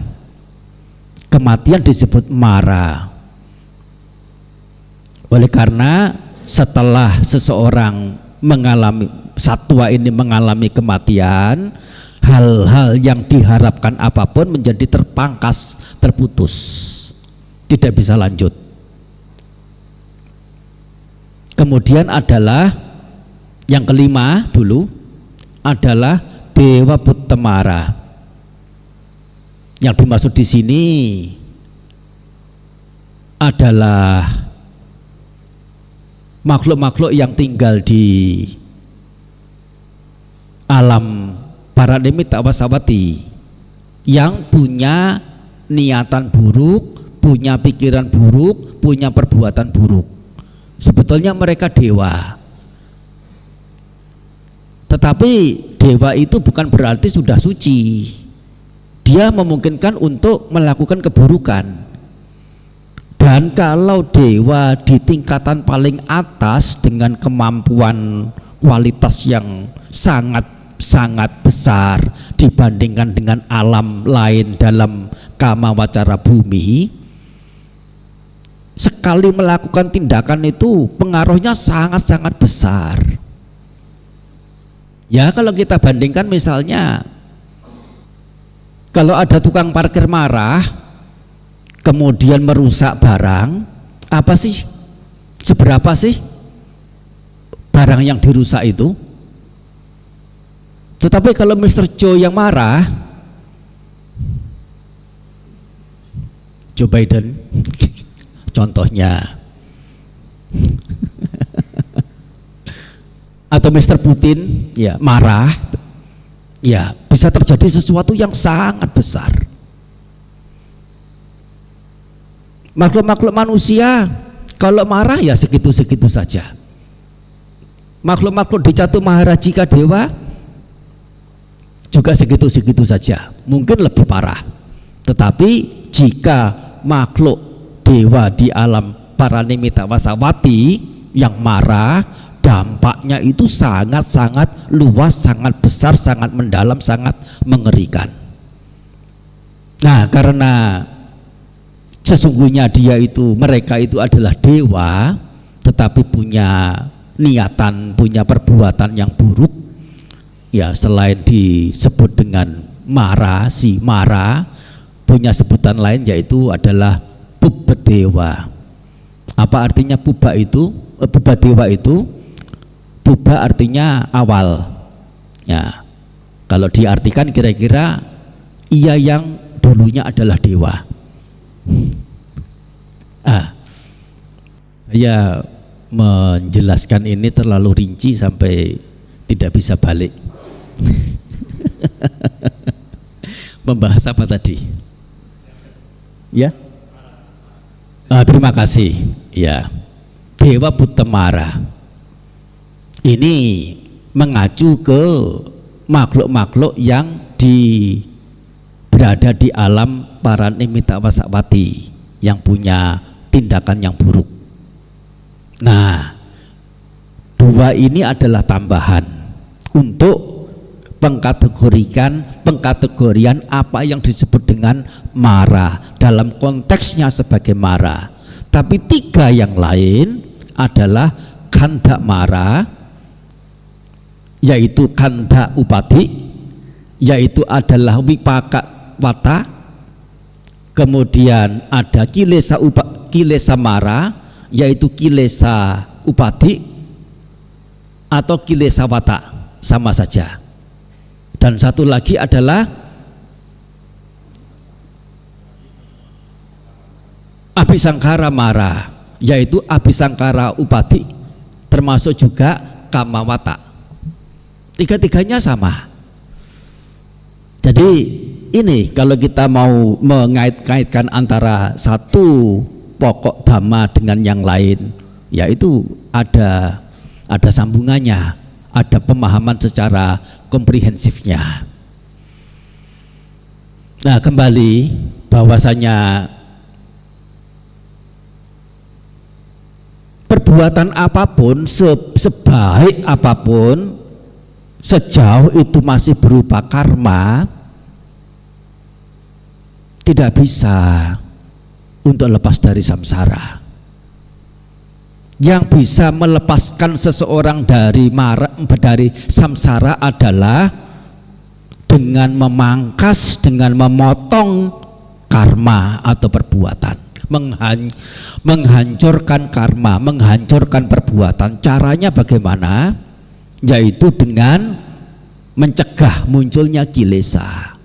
[SPEAKER 1] Kematian disebut mara. Oleh karena setelah seseorang mengalami, satwa ini mengalami kematian, hal-hal yang diharapkan apapun menjadi terpangkas, terputus, tidak bisa lanjut. Kemudian adalah yang kelima dulu adalah Dewa Puttamara. Yang dimaksud di sini adalah makhluk-makhluk yang tinggal di alam paranimitta wasawati, yang punya niatan buruk, punya pikiran buruk, punya perbuatan buruk. Sebetulnya mereka dewa. Tetapi dewa itu bukan berarti sudah suci. Dia memungkinkan untuk melakukan keburukan. Dan kalau dewa di tingkatan paling atas dengan kemampuan kualitas yang sangat besar dibandingkan dengan alam lain dalam kama wacara bumi, sekali melakukan tindakan itu pengaruhnya sangat besar. Ya, kalau kita bandingkan misalnya, kalau ada tukang parkir marah kemudian merusak barang, apa sih, seberapa sih barang yang dirusak itu? Tetapi kalau Mr. Joe yang marah, Joe Biden contohnya, atau Mr. Putin ya marah, ya bisa terjadi sesuatu yang sangat besar. Makhluk-makhluk manusia kalau marah ya segitu-segitu saja. Makhluk-makhluk di Catu Maharajika Dewa juga segitu-segitu saja, mungkin lebih parah. Tetapi jika makhluk dewa di alam paranimitta wasawati yang marah dampaknya itu sangat-sangat luas, sangat besar, sangat mendalam, sangat mengerikan. Nah, karena sesungguhnya mereka itu adalah dewa, tetapi punya niatan, punya perbuatan yang buruk. Ya, selain disebut dengan Mara, si Mara punya sebutan lain yaitu adalah Pubadewa. Apa artinya Puba itu? Pubadewa itu, Puba artinya awal. Ya, kalau diartikan kira-kira ia yang dulunya adalah dewa. Saya menjelaskan ini terlalu rinci sampai tidak bisa balik. Membahas apa tadi? Ya? Terima kasih. Ya, Dewa Putemara ini mengacu ke makhluk-makhluk yang berada di alam para Nimitta Wasawati yang punya tindakan yang buruk. Nah, dua ini adalah tambahan untuk pengkategorian apa yang disebut dengan Mara dalam konteksnya sebagai Mara. Tapi tiga yang lain adalah Kanda Mara, yaitu Kanda Upati, yaitu adalah Wipaka Wata, kemudian ada Kilesa Mara, yaitu Kilesa Upati atau Kilesa Wata, sama saja. Dan satu lagi adalah Abhisangkara Mara, yaitu Abhisangkara Upati, termasuk juga Kamawata. Tiga-tiganya sama. Jadi ini kalau kita mau mengait-kaitkan antara satu pokok dhamma dengan yang lain, yaitu ada sambungannya, ada pemahaman secara komprehensifnya. Nah, kembali bahwasanya perbuatan apapun, sebaik apapun, sejauh itu masih berupa karma, tidak bisa untuk lepas dari samsara. Yang bisa melepaskan seseorang dari samsara adalah dengan memangkas, dengan memotong karma atau perbuatan, menghancurkan karma, menghancurkan perbuatan. Caranya bagaimana? Yaitu dengan mencegah munculnya kilesa.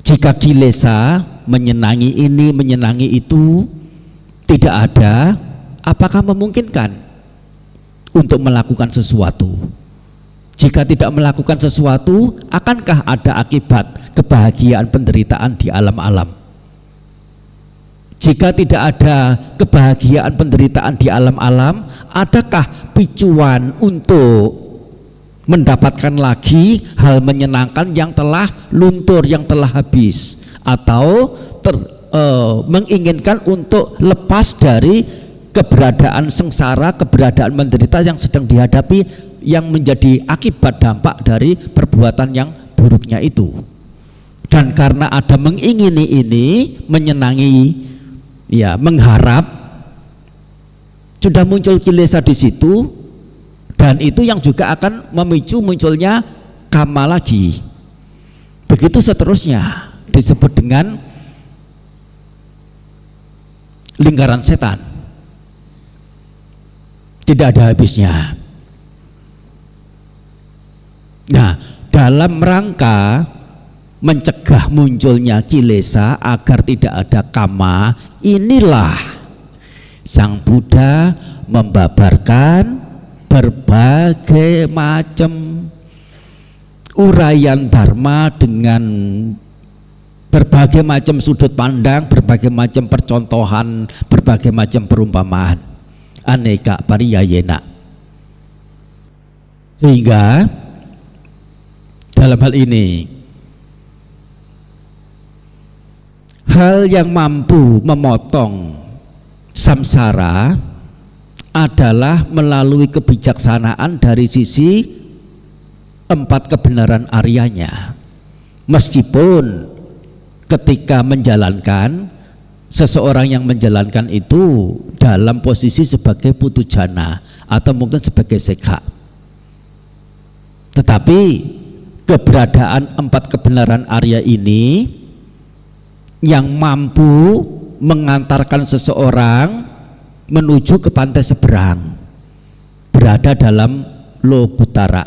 [SPEAKER 1] Jika kilesa menyenangi ini, menyenangi itu tidak ada, apakah memungkinkan untuk melakukan sesuatu? Jika tidak melakukan sesuatu, akankah ada akibat kebahagiaan penderitaan di alam-alam? Jika tidak ada kebahagiaan penderitaan di alam-alam, adakah picuan untuk mendapatkan lagi hal menyenangkan yang telah luntur, yang telah habis, atau menginginkan untuk lepas dari keberadaan sengsara, keberadaan menderita yang sedang dihadapi, yang menjadi akibat dampak dari perbuatan yang buruknya itu. Dan karena ada mengingini ini, menyenangi, ya, mengharap, sudah muncul kilesa di situ. Dan itu yang juga akan memicu munculnya kama lagi. Begitu seterusnya, disebut dengan lingkaran setan. Tidak ada habisnya. Nah, dalam rangka mencegah munculnya kilesa agar tidak ada kama, inilah Sang Buddha membabarkan berbagai macam uraian dharma dengan berbagai macam sudut pandang, berbagai macam percontohan, berbagai macam perumpamaan, aneka pariyayena. Sehingga dalam hal ini, hal yang mampu memotong samsara adalah melalui kebijaksanaan dari sisi 4 kebenaran Aryanya. Meskipun ketika menjalankan, seseorang yang menjalankan itu dalam posisi sebagai putujana atau mungkin sebagai sekha, tetapi keberadaan 4 kebenaran Arya ini yang mampu mengantarkan seseorang menuju ke pantai seberang, berada dalam Lokutara,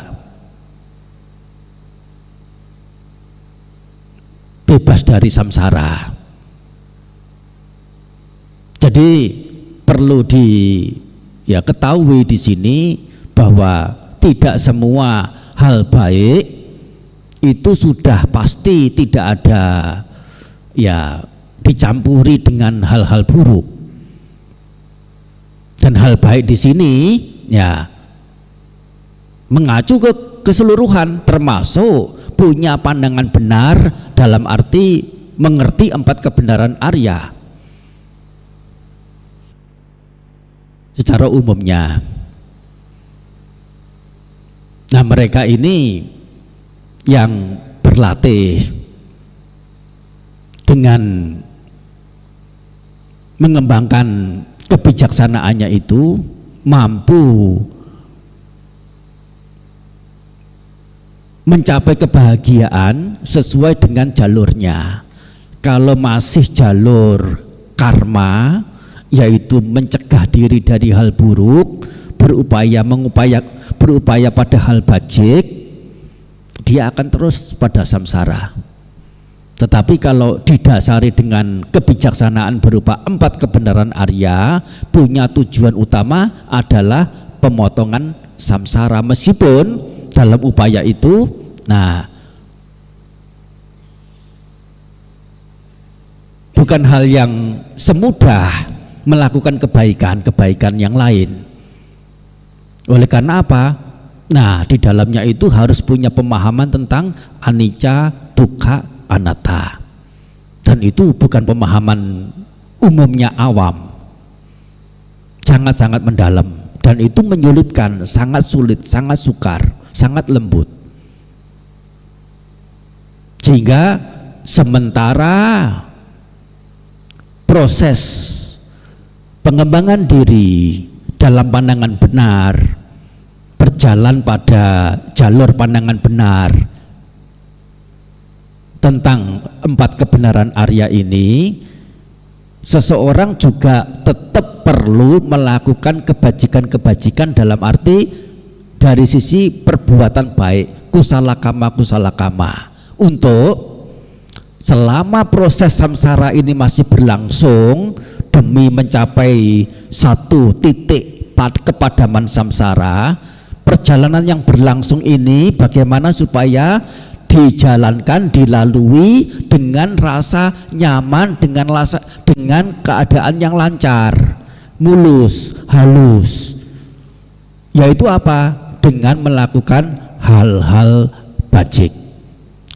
[SPEAKER 1] bebas dari samsara. Jadi perlu ketahui di sini bahwa tidak semua hal baik itu sudah pasti tidak ada dicampuri dengan hal-hal buruk. Dan hal baik di sini mengacu ke keseluruhan, termasuk punya pandangan benar dalam arti mengerti 4 kebenaran Arya secara umumnya. Nah, mereka ini yang berlatih dengan mengembangkan kebijaksanaannya itu mampu mencapai kebahagiaan sesuai dengan jalurnya. Kalau masih jalur karma, yaitu mencegah diri dari hal buruk, berupaya pada hal bajik, dia akan terus pada samsara. Tetapi kalau didasari dengan kebijaksanaan berupa 4 kebenaran Arya, punya tujuan utama adalah pemotongan samsara. Meskipun dalam upaya itu, bukan hal yang semudah melakukan kebaikan yang lain. Oleh karena apa? Nah, di dalamnya itu harus punya pemahaman tentang anicca, dukkha, anatta. Dan itu bukan pemahaman umumnya awam, sangat-sangat mendalam, dan itu menyulitkan, sangat sulit, sangat sukar, sangat lembut. Sehingga sementara proses pengembangan diri dalam pandangan benar berjalan pada jalur pandangan benar tentang 4 kebenaran Arya ini, seseorang juga tetap perlu melakukan kebajikan-kebajikan dalam arti dari sisi perbuatan baik, kusala kama, untuk selama proses samsara ini masih berlangsung demi mencapai satu titik kepadaman samsara. Perjalanan yang berlangsung ini bagaimana supaya dijalankan, dilalui dengan rasa nyaman, dengan keadaan yang lancar, mulus, halus. Yaitu apa? Dengan melakukan hal-hal bajik,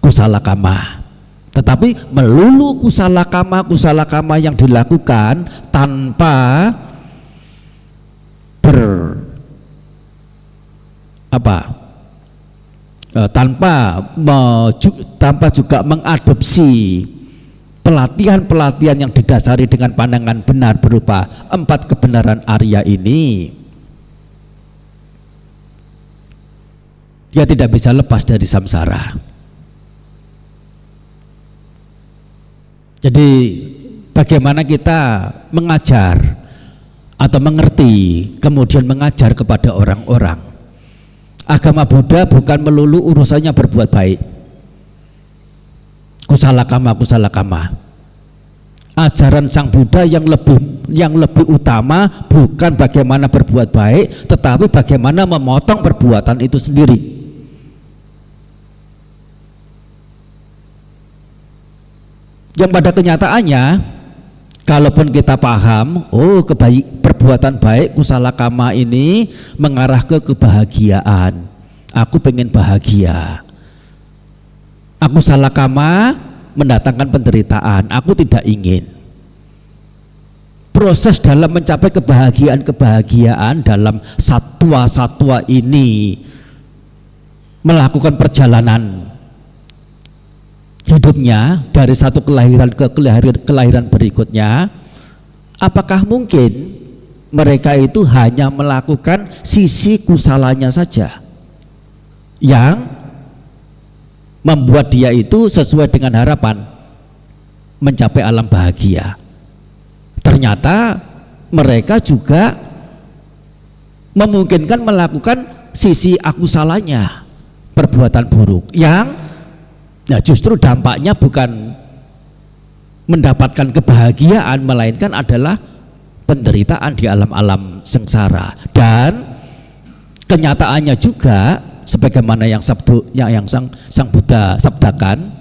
[SPEAKER 1] kusala kama. Tetapi melulu kusala kama yang dilakukan tanpa tanpa juga mengadopsi pelatihan-pelatihan yang didasari dengan pandangan benar berupa 4 kebenaran Arya ini, dia tidak bisa lepas dari samsara. Jadi bagaimana kita mengajar atau mengerti kemudian mengajar kepada orang-orang. Agama Buddha bukan melulu urusannya berbuat baik, kusala kama. Ajaran Sang Buddha yang lebih utama bukan bagaimana berbuat baik, tetapi bagaimana memotong perbuatan itu sendiri. Yang pada kenyataannya, kalaupun kita paham, perbuatan baik kusala kama ini mengarah ke kebahagiaan. Aku pengen bahagia. Aku salah kama mendatangkan penderitaan. Aku tidak ingin. proses dalam mencapai kebahagiaan dalam satwa-satwa ini melakukan perjalanan hidupnya dari satu kelahiran ke kelahiran berikutnya, apakah mungkin mereka itu hanya melakukan sisi kusalanya saja yang membuat dia itu sesuai dengan harapan mencapai alam bahagia? Ternyata mereka juga memungkinkan melakukan sisi akusalanya, perbuatan buruk yang justru dampaknya bukan mendapatkan kebahagiaan, melainkan adalah penderitaan di alam-alam sengsara. Dan kenyataannya juga sebagaimana yang sang Buddha sabdakan,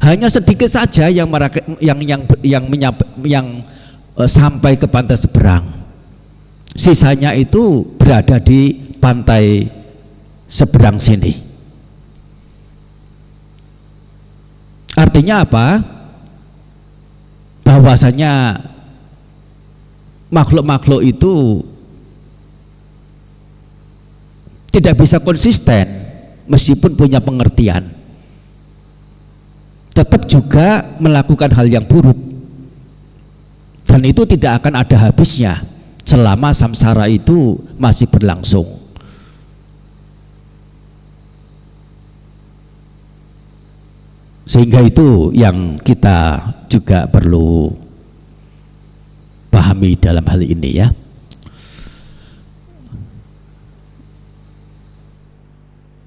[SPEAKER 1] hanya sedikit saja yang sampai ke pantai seberang, sisanya itu berada di pantai seberang sini. Artinya apa? Bahwasanya makhluk-makhluk itu tidak bisa konsisten meskipun punya pengertian, tetap juga melakukan hal yang buruk, dan itu tidak akan ada habisnya selama samsara itu masih berlangsung. Sehingga itu yang kita juga perlu pahami dalam hal ini ya.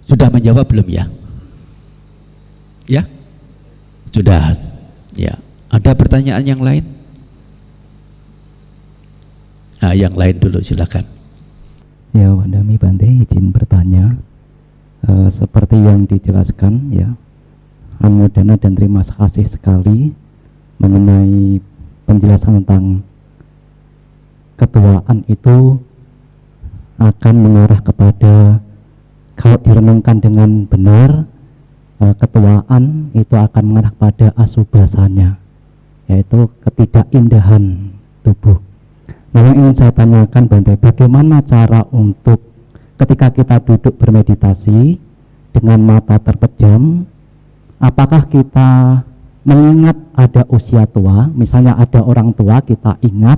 [SPEAKER 1] Sudah menjawab belum ya? Ya? Sudah. Ya. Ada pertanyaan yang lain? Nah, yang lain dulu silakan.
[SPEAKER 8] Ya, Wandami Bante izin bertanya. Seperti yang dijelaskan ya, Anmodana dan terima kasih sekali mengenai penjelasan tentang ketuaan itu akan mengarah kepada, kalau direnungkan dengan benar, ketuaan itu akan mengarah pada asubhasanya, yaitu ketidakindahan tubuh. Nah, yang ingin saya tanyakan Bante, bagaimana cara untuk ketika kita duduk bermeditasi dengan mata terpejam, apakah kita mengingat ada usia tua, misalnya ada orang tua, kita ingat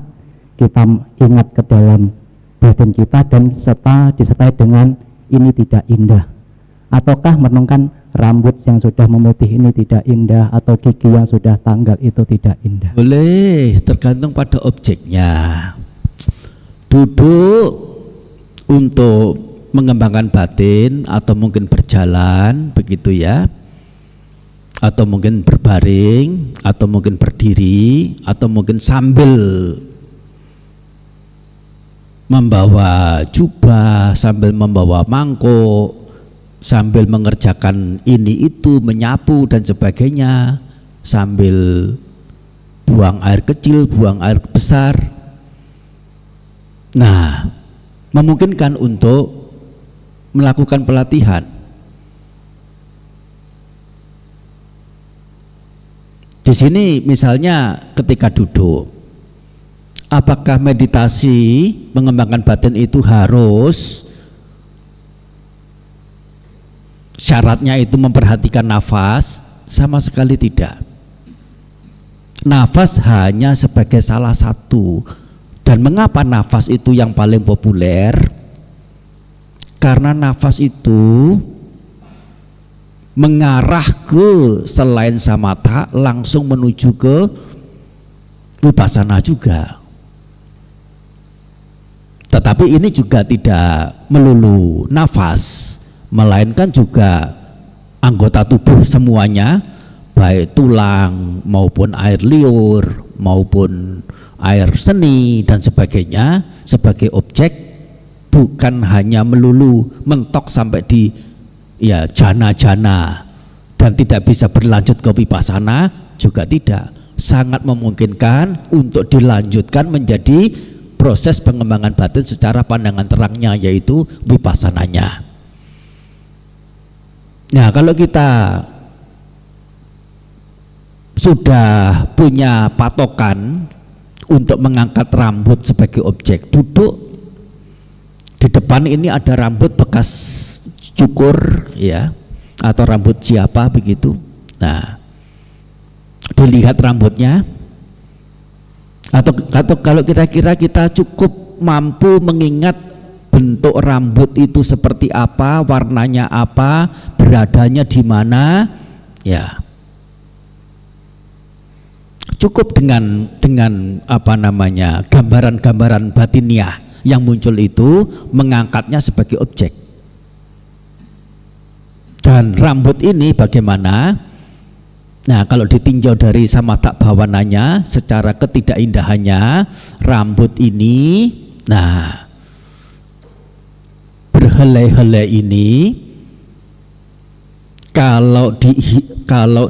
[SPEAKER 8] ke dalam batin kita dan disertai dengan ini tidak indah, ataukah merenungkan rambut yang sudah memutih ini tidak indah, atau gigi yang sudah tanggal itu tidak indah?
[SPEAKER 1] Boleh, tergantung pada objeknya. Duduk untuk mengembangkan batin, atau mungkin berjalan begitu ya, atau mungkin berbaring, atau mungkin berdiri, atau mungkin sambil membawa jubah, sambil membawa mangkok, sambil mengerjakan ini itu, menyapu dan sebagainya, sambil buang air kecil, buang air besar. Nah, memungkinkan untuk melakukan pelatihan. Di sini misalnya ketika duduk, apakah meditasi mengembangkan batin itu harus syaratnya itu memperhatikan nafas? Sama sekali tidak. Nafas hanya sebagai salah satu. Dan mengapa nafas itu yang paling populer? Karena nafas itu mengarah ke selain samatha, langsung menuju ke vipassana juga. Tetapi ini juga tidak melulu nafas, melainkan juga anggota tubuh semuanya, baik tulang maupun air liur maupun air seni dan sebagainya, sebagai objek, bukan hanya melulu mentok sampai di ya jana-jana dan tidak bisa berlanjut ke vipassana, juga tidak. Sangat memungkinkan untuk dilanjutkan menjadi proses pengembangan batin secara pandangan terangnya, yaitu vipassananya. Nah, kalau kita sudah punya patokan untuk mengangkat rambut sebagai objek, duduk di depan ini ada rambut bekas cukur ya, atau rambut siapa begitu. Nah, dilihat rambutnya, atau kalau kira-kira kita cukup mampu mengingat bentuk rambut itu seperti apa, warnanya apa, beradanya di mana, ya cukup dengan apa namanya, gambaran-gambaran batiniah yang muncul itu, mengangkatnya sebagai objek. Dan rambut ini bagaimana? Nah, kalau ditinjau dari samata bhawananya, secara ketidakindahannya, rambut ini, nah, berhelai-helai ini, kalau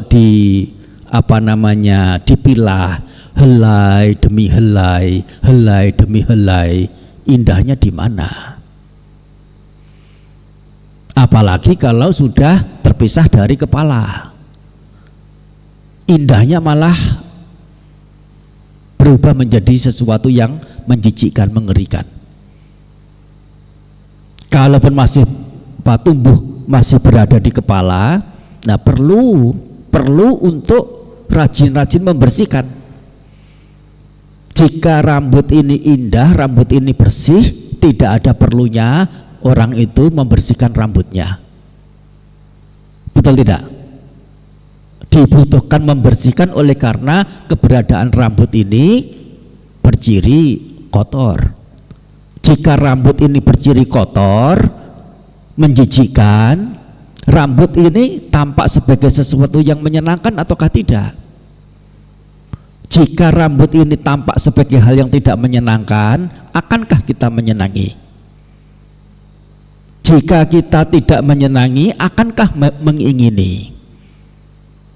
[SPEAKER 1] di apa namanya, dipilah helai demi helai, helai demi helai, indahnya di mana? Apalagi kalau sudah terpisah dari kepala, indahnya malah berubah menjadi sesuatu yang menjijikkan, mengerikan. Kalaupun masih tumbuh masih berada di kepala, nah perlu untuk rajin-rajin membersihkan. Jika rambut ini indah, rambut ini bersih, tidak ada perlunya orang itu membersihkan rambutnya. Betul tidak? Dibutuhkan membersihkan oleh karena keberadaan rambut ini berciri kotor. Jika rambut ini berciri kotor, menjijikkan, rambut ini tampak sebagai sesuatu yang menyenangkan ataukah tidak? Jika rambut ini tampak sebagai hal yang tidak menyenangkan, akankah kita menyenangi? Jika kita tidak menyenangi, akankah mengingini?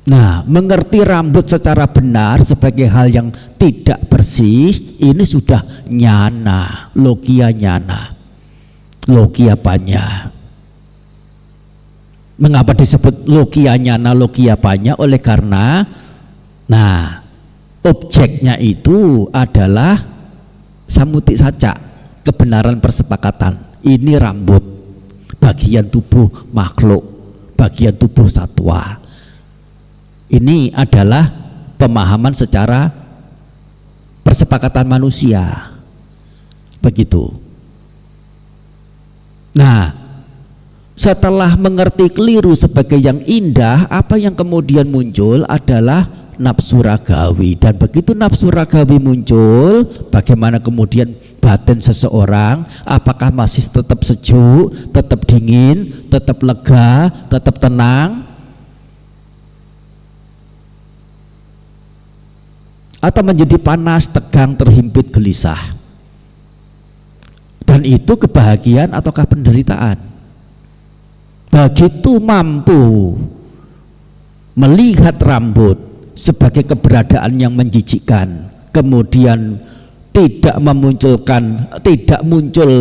[SPEAKER 1] Nah, mengerti rambut secara benar sebagai hal yang tidak bersih, ini sudah nyana, logia nyana, logia panya. Mengapa disebut logia nyana, logia panya? Oleh karena, nah, objeknya itu adalah samuti saca, kebenaran persepakatan. Ini rambut, bagian tubuh makhluk, bagian tubuh satwa. Ini adalah pemahaman secara persepakatan manusia, begitu. Nah, setelah mengerti keliru sebagai yang indah, apa yang kemudian muncul adalah nafsu ragawi. Dan begitu nafsu ragawi muncul, bagaimana kemudian batin seseorang, apakah masih tetap sejuk, tetap dingin, tetap lega, tetap tenang, atau menjadi panas, tegang, terhimpit, gelisah? Dan itu kebahagiaan ataukah penderitaan? Begitu mampu melihat rambut sebagai keberadaan yang menjijikkan, kemudian tidak muncul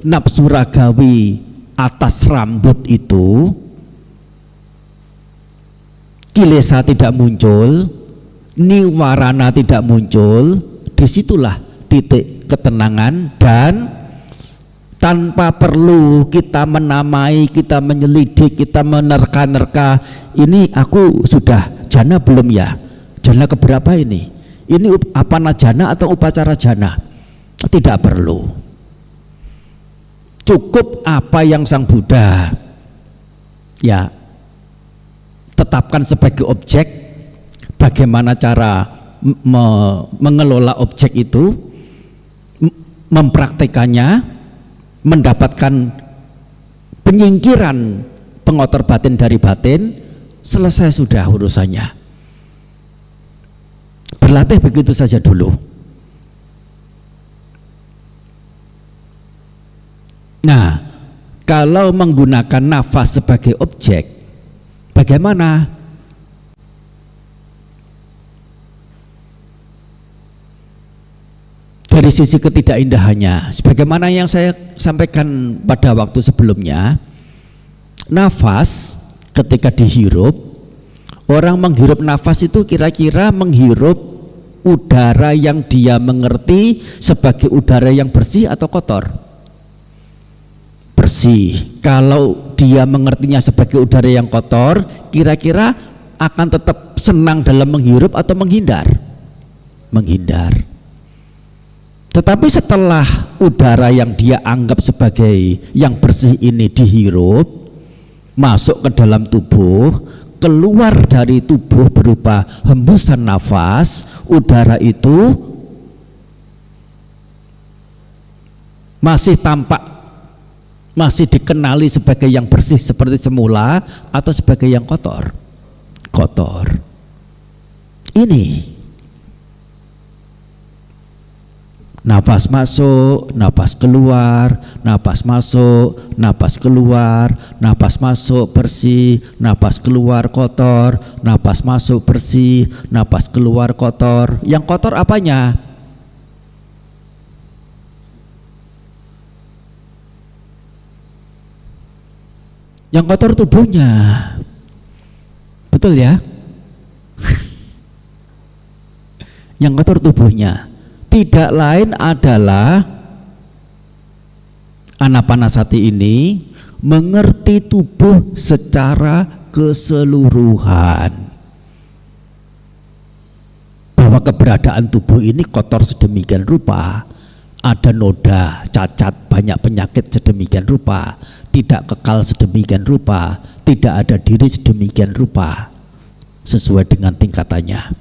[SPEAKER 1] nafsu ragawi atas rambut itu, kilesa tidak muncul, niwarana tidak muncul, disitulah titik ketenangan. Dan tanpa perlu kita menamai, kita menyelidik, kita menerka-nerka, ini aku sudah jana belum ya? Jana keberapa ini? Ini apana jana atau upacara jana? Tidak perlu. Cukup apa yang Sang Buddha ya tetapkan sebagai objek, bagaimana cara mengelola objek itu, mempraktekannya, mendapatkan penyingkiran pengotor batin dari batin, selesai sudah urusannya. Berlatih begitu saja dulu. Nah, kalau menggunakan nafas sebagai objek, bagaimana? Dari sisi ketidakindahannya, sebagaimana yang saya sampaikan pada waktu sebelumnya, nafas ketika dihirup Orang menghirup nafas itu kira-kira menghirup udara yang dia mengerti sebagai udara yang bersih atau kotor? Bersih. Kalau dia mengertinya sebagai udara yang kotor, kira-kira akan tetap senang dalam menghirup atau menghindar? Menghindar. Tetapi setelah udara yang dia anggap sebagai yang bersih ini dihirup, masuk ke dalam tubuh, keluar dari tubuh berupa hembusan nafas, udara itu masih tampak, masih dikenali sebagai yang bersih seperti semula atau sebagai yang kotor? Kotor. Ini nafas masuk, nafas keluar, nafas masuk, nafas keluar, nafas masuk bersih, nafas keluar kotor, nafas masuk bersih, nafas keluar kotor. Yang kotor apanya? Yang kotor tubuhnya. Betul ya? Yang kotor tubuhnya. Tidak lain adalah Anapanasati ini mengerti tubuh secara keseluruhan, bahwa keberadaan tubuh ini kotor sedemikian rupa, ada noda, cacat, banyak penyakit sedemikian rupa, tidak kekal sedemikian rupa, tidak ada diri sedemikian rupa, sesuai dengan tingkatannya.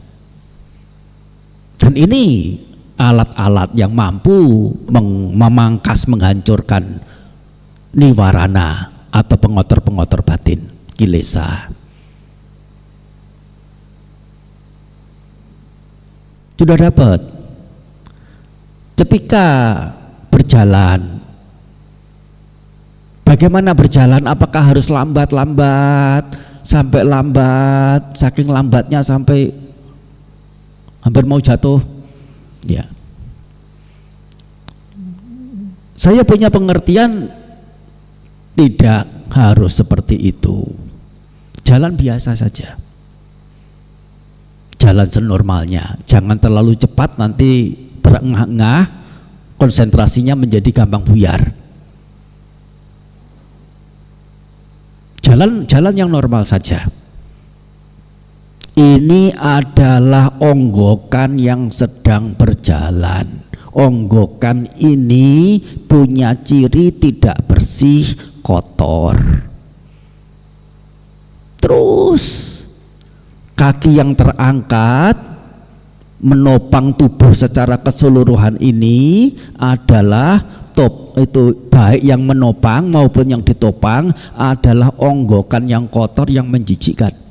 [SPEAKER 1] Dan ini alat-alat yang mampu memangkas, menghancurkan niwarana atau pengotor-pengotor batin, kilesa. Sudah dapat? Ketika berjalan, bagaimana berjalan? Apakah harus lambat-lambat, sampai lambat, saking lambatnya sampai hampir mau jatuh? Ya, saya punya pengertian tidak harus seperti itu. Jalan biasa saja, jalan senormalnya, jangan terlalu cepat nanti terengah-engah, konsentrasinya menjadi gampang buyar. Jalan yang normal saja. Ini adalah onggokan yang sedang berjalan. Onggokan ini punya ciri tidak bersih, kotor. Terus kaki yang terangkat menopang tubuh secara keseluruhan ini adalah itu, baik yang menopang maupun yang ditopang adalah onggokan yang kotor yang menjijikkan.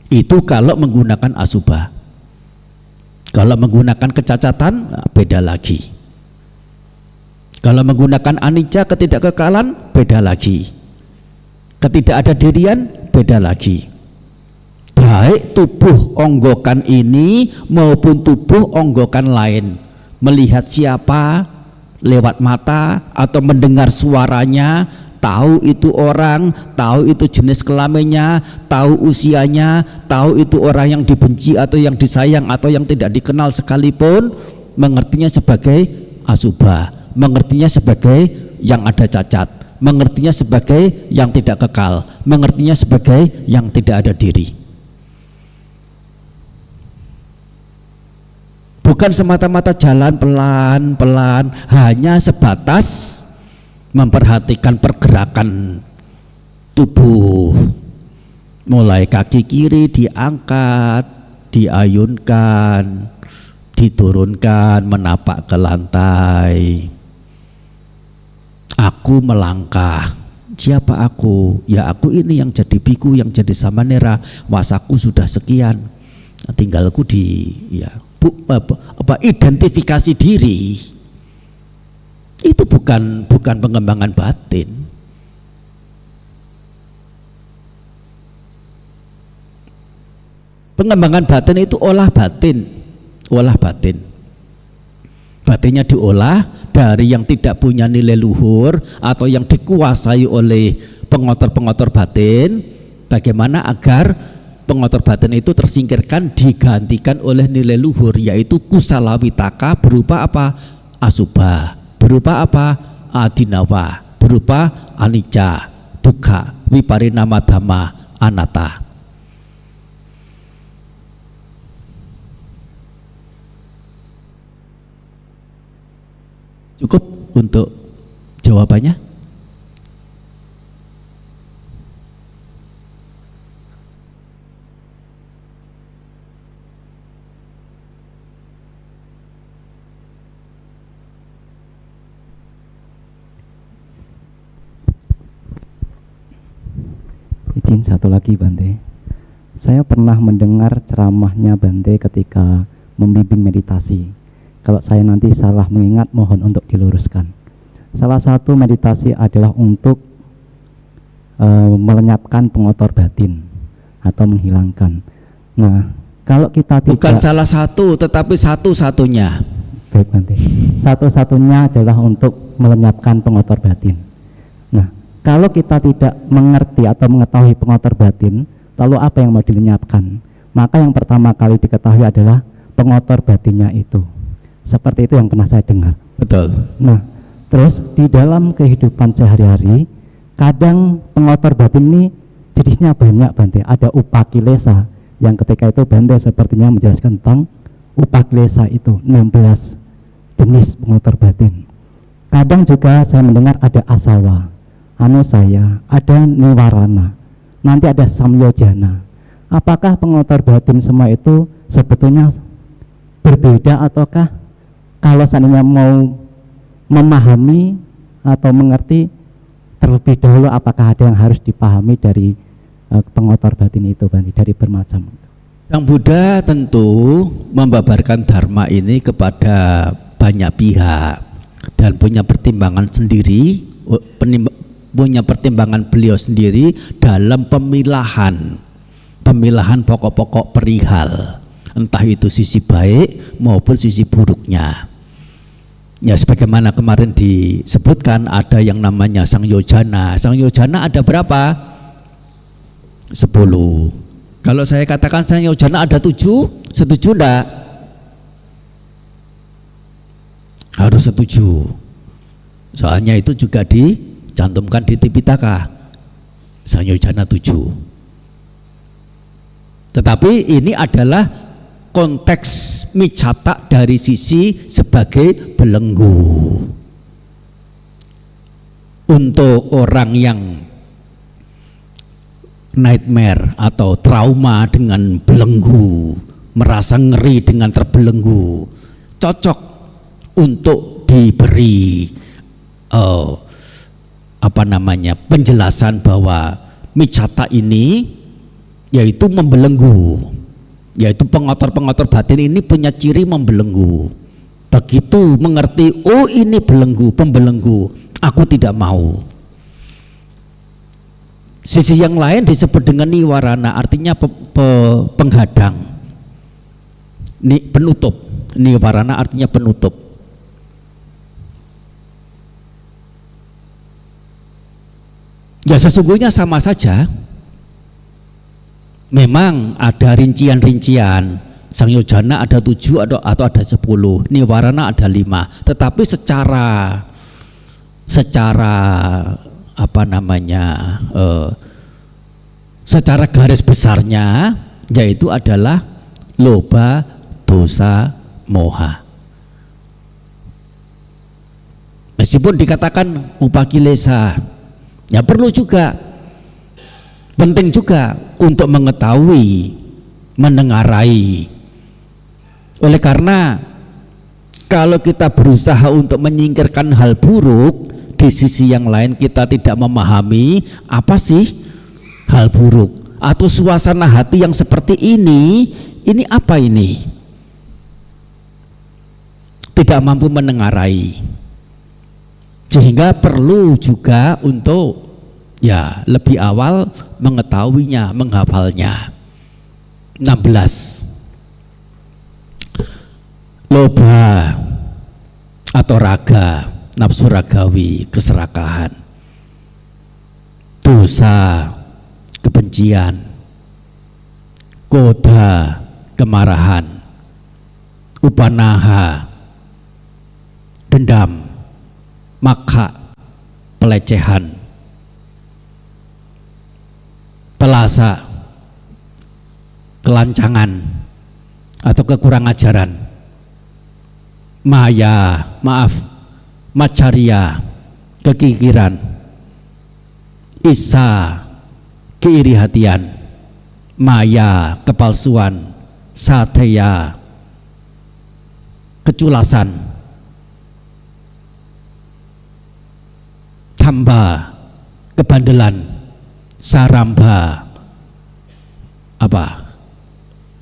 [SPEAKER 1] Itu kalau menggunakan asubha. Kalau menggunakan kecacatan, beda lagi. Kalau menggunakan anicca, ketidakkekalan, beda lagi. Ketidakadadirian, beda lagi. Baik tubuh onggokan ini maupun tubuh onggokan lain, melihat siapa lewat mata atau mendengar suaranya, tahu itu orang, tahu itu jenis kelaminnya, tahu usianya, tahu itu orang yang dibenci atau yang disayang atau yang tidak dikenal sekalipun, mengertinya sebagai asubha, mengertinya sebagai yang ada cacat, mengertinya sebagai yang tidak kekal, mengertinya sebagai yang tidak ada diri. Bukan semata-mata jalan pelan-pelan, hanya sebatas memperhatikan pergerakan tubuh, mulai kaki kiri diangkat, diayunkan, diturunkan, menapak ke lantai. Aku melangkah. Siapa aku? Ya aku ini yang jadi biku, yang jadi samanera. Wasaku sudah sekian. Tinggalku di identifikasi diri. Itu bukan pengembangan batin. Pengembangan batin itu olah batin. Batinnya diolah dari yang tidak punya nilai luhur atau yang dikuasai oleh pengotor-pengotor batin, Bagaimana agar pengotor batin itu tersingkirkan, digantikan oleh nilai luhur, yaitu kusala witaka berupa apa? Asubha, berupa apa? Adinawa, berupa anicca, dukkha, viparinama dhamma, anatta. Cukup untuk jawabannya?
[SPEAKER 8] Izin satu lagi Bante. Saya pernah mendengar ceramahnya Bante ketika membimbing meditasi. Kalau saya nanti salah mengingat, mohon untuk diluruskan. Salah satu meditasi adalah untuk melenyapkan pengotor batin atau menghilangkan. Nah, kalau kita tidak,
[SPEAKER 1] bukan salah satu, tetapi satu-satunya.
[SPEAKER 8] Baik Bante. Satu-satunya adalah untuk melenyapkan pengotor batin. Nah, kalau kita tidak mengerti atau mengetahui pengotor batin, lalu apa yang mau dilenyapkan? Maka yang pertama kali diketahui adalah pengotor batinnya itu. Seperti itu yang pernah saya dengar.
[SPEAKER 1] Betul.
[SPEAKER 8] Nah, terus di dalam kehidupan sehari-hari, kadang pengotor batin ini jenisnya banyak Bante. Ada upakilesa, yang ketika itu Bante sepertinya menjelaskan tentang upakilesa itu 16 jenis pengotor batin. Kadang juga saya mendengar ada asawa, anusaya, ada niwarana, nanti ada samyojana. Apakah pengotor batin semua itu sebetulnya berbeda, ataukah kalau seandainya mau memahami atau mengerti terlebih dahulu, apakah ada yang harus dipahami dari pengotor batin itu Bante, dari bermacam?
[SPEAKER 1] Sang Buddha tentu membabarkan dharma ini kepada banyak pihak dan punya pertimbangan sendiri, punya pertimbangan beliau sendiri dalam pemilahan pokok-pokok perihal, entah itu sisi baik maupun sisi buruknya. Ya, sebagaimana kemarin disebutkan, ada yang namanya sangyojana. Sangyojana ada berapa? 10. Kalau saya katakan sangyojana ada 7, setuju enggak? Harus setuju. Soalnya itu juga dicantumkan di Tipitaka. Sangyojana 7. Tetapi ini adalah konteks micata dari sisi sebagai belenggu. Untuk orang yang nightmare atau trauma dengan belenggu, merasa ngeri dengan terbelenggu, cocok untuk diberi penjelasan bahwa micata ini yaitu membelenggu, yaitu pengotor-pengotor batin ini punya ciri membelenggu. Begitu mengerti, oh ini belenggu, pembelenggu, aku tidak mau. Sisi yang lain disebut dengan niwarana, artinya penghadang, penutup. Niwarana artinya penutup. Ya sesungguhnya sama saja. Memang ada rincian-rincian. Sangyojana ada 7 atau ada 10, niwarana ada 5. Tetapi secara secara garis besarnya yaitu adalah loba, dosa, moha. Meskipun dikatakan upakilesa, ya perlu juga, penting juga untuk mengetahui, menengarai. Oleh karena kalau kita berusaha untuk menyingkirkan hal buruk, di sisi yang lain kita tidak memahami apa sih hal buruk atau suasana hati yang seperti ini apa ini? Tidak mampu menengarai. Sehingga perlu juga untuk ya lebih awal mengetahuinya, menghafalnya. 16. Loba atau raga, nafsu ragawi, keserakahan. Dosa, kebencian, koda kemarahan, upanaha dendam, makha pelecehan, pelasa kelancangan atau kekurang ajaran, maya macaria kekikiran, isa keiri hatian, maya kepalsuan, sateya keculasan, tamba kebandelan, saramba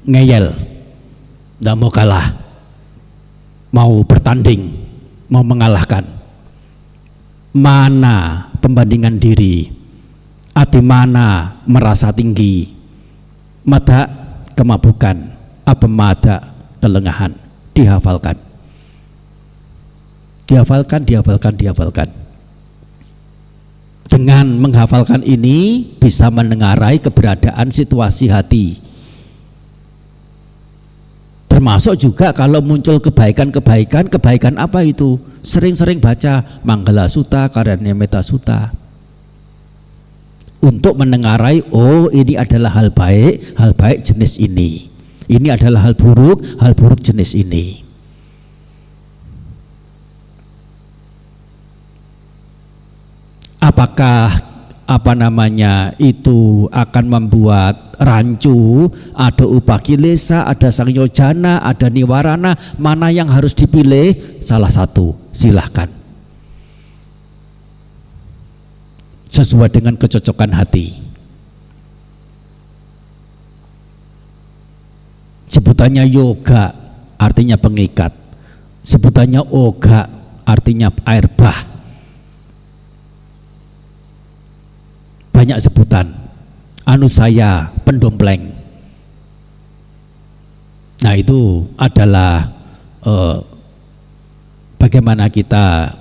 [SPEAKER 1] ngeyel, tidak mau kalah, mau bertanding, mau mengalahkan, mana pembandingan diri, atimana merasa tinggi, mata kemabukan, apemada kelengahan. Dihafalkan, dihafalkan. Dengan menghafalkan ini bisa menengarai keberadaan situasi hati. Termasuk juga kalau muncul kebaikan apa itu? Sering-sering baca Manggala Sutta, Karanyameta Sutta. Untuk menengarai, oh ini adalah hal baik jenis ini. Ini adalah hal buruk jenis ini. Apakah itu akan membuat rancu, ada upakilesa, ada sangyojana, ada niwarana, mana yang harus dipilih? Salah satu, silahkan. Sesuai dengan kecocokan hati. Sebutannya yoga artinya pengikat, sebutannya oga artinya air bah. Banyak sebutan. Anusaya pendompleng. Nah itu adalah bagaimana kita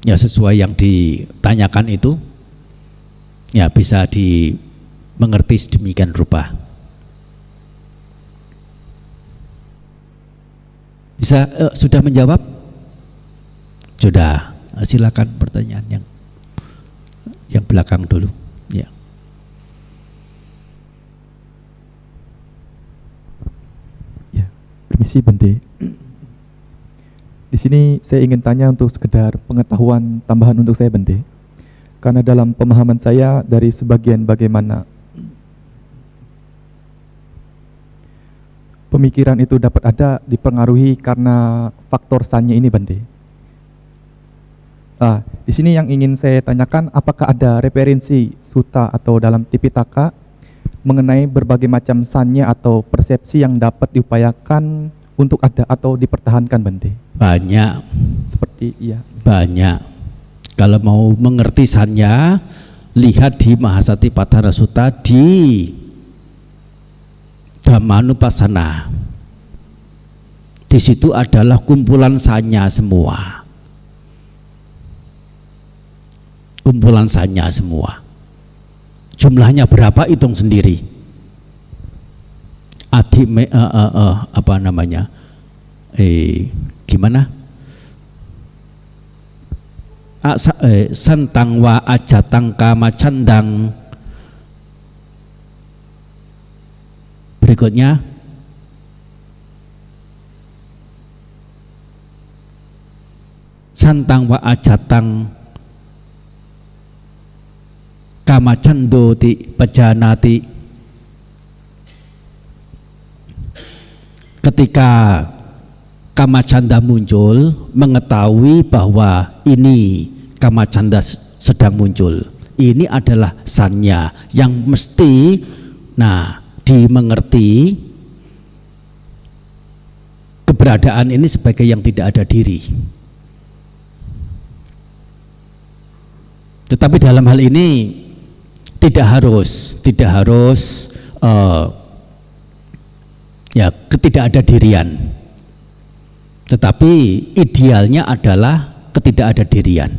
[SPEAKER 1] ya sesuai yang ditanyakan itu ya bisa dimengerti sedemikian rupa. Bisa sudah menjawab? Sudah. Silakan pertanyaan yang belakang dulu. Ya.
[SPEAKER 6] Ya, permisi Bante. Di sini saya ingin tanya untuk sekedar pengetahuan tambahan untuk saya Bante. Karena dalam pemahaman saya dari sebagian bagaimana pemikiran itu dapat ada dipengaruhi karena faktor sanya ini Bante. Di sini yang ingin saya tanyakan, apakah ada referensi sutta atau dalam Tipitaka mengenai berbagai macam sanya atau persepsi yang dapat diupayakan untuk ada atau dipertahankan Bante?
[SPEAKER 1] Banyak.
[SPEAKER 6] Seperti iya.
[SPEAKER 1] Banyak. Kalau mau mengerti sanya, lihat di Mahasatipatthana Sutta di Dhammanupassana. Di situ adalah kumpulan sanya semua. Kumpulan sanya semua. Jumlahnya berapa hitung sendiri. Gimana? Santang wa ajatang kama candang. Berikutnya santang wa ajatang kama candoti pajanati. Ketika kama canda muncul, mengetahui bahwa ini kama canda sedang muncul. Ini adalah sanya yang mesti dimengerti keberadaan ini sebagai yang tidak ada diri. Tetapi dalam hal ini tidak harus ketidakadadirian. Tetapi idealnya adalah ketidakadadirian.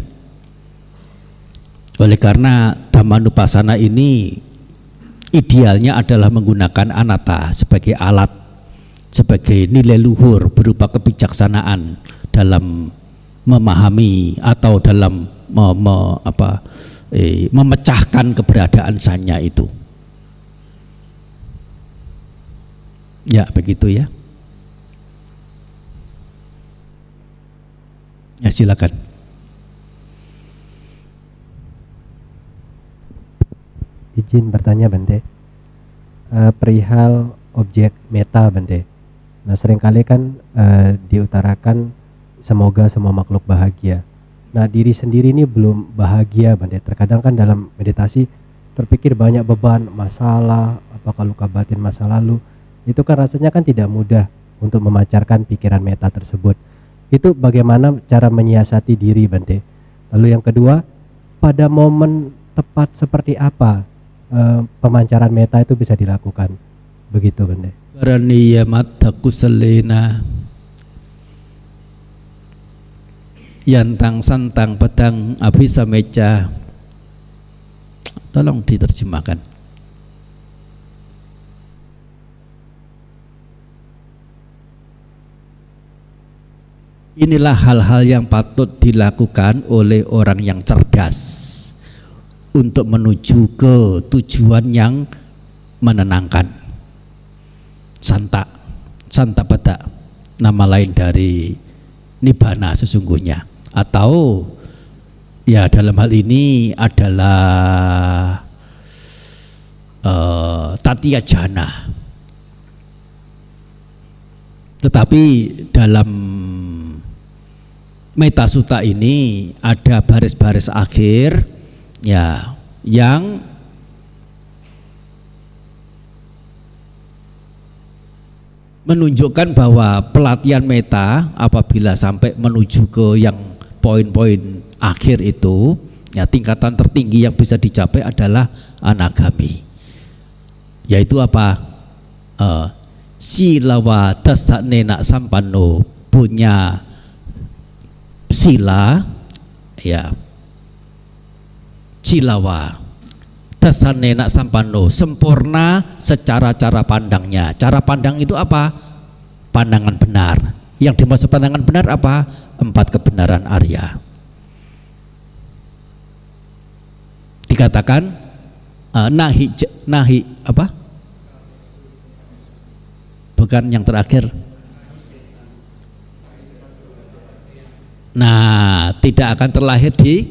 [SPEAKER 1] Oleh karena Dhammanupassana ini idealnya adalah menggunakan anatta sebagai alat, sebagai nilai luhur berupa kebijaksanaan dalam memahami atau dalam memecahkan keberadaan sanya itu. Ya, begitu ya. Ya, silakan.
[SPEAKER 9] Izin bertanya Bante, perihal objek meta Bante. Nah seringkali kan diutarakan semoga semua makhluk bahagia. Nah diri sendiri ini belum bahagia Bante. Terkadang kan dalam meditasi terpikir banyak beban, masalah, apakah luka batin masa lalu. Itu kan rasanya kan tidak mudah untuk memancarkan pikiran meta tersebut. Itu bagaimana cara menyiasati diri Bante. Lalu yang kedua, pada momen tepat seperti apa pemancaran meta itu bisa dilakukan, begitu Bante.
[SPEAKER 1] Karaniya matta kusalena yantang santang pedang abhisa meja. Tolong diterjemahkan. Inilah hal-hal yang patut dilakukan oleh orang yang cerdas untuk menuju ke tujuan yang menenangkan. Santa pada nama lain dari nibbana sesungguhnya, atau ya dalam hal ini adalah tatiya jana. Tetapi dalam Metta Sutta ini ada baris-baris akhir ya yang menunjukkan bahwa pelatihan meta apabila sampai menuju ke yang poin-poin akhir itu ya tingkatan tertinggi yang bisa dicapai adalah anagami, yaitu apa? Silawa dasanena sampanno, punya sila ya, silawa dasanena sampanno, sempurna secara cara pandangnya. Cara pandang itu apa? Pandangan benar. Yang dimaksud pandangan benar apa? 4 kebenaran Arya. Dikatakan nahi apa? Bukan yang terakhir. Nah, tidak akan terlahir di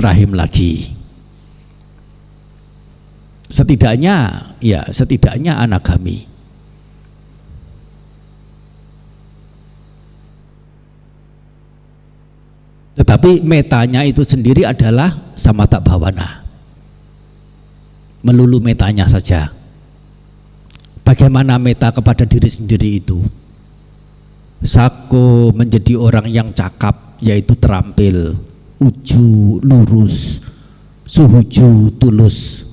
[SPEAKER 1] rahim lagi. Setidaknya anagami. Tetapi metanya itu sendiri adalah samatha bhavana. Melulu metanya saja. Bagaimana meta kepada diri sendiri itu? Sako menjadi orang yang cakap, yaitu terampil, uju lurus, suhuju tulus,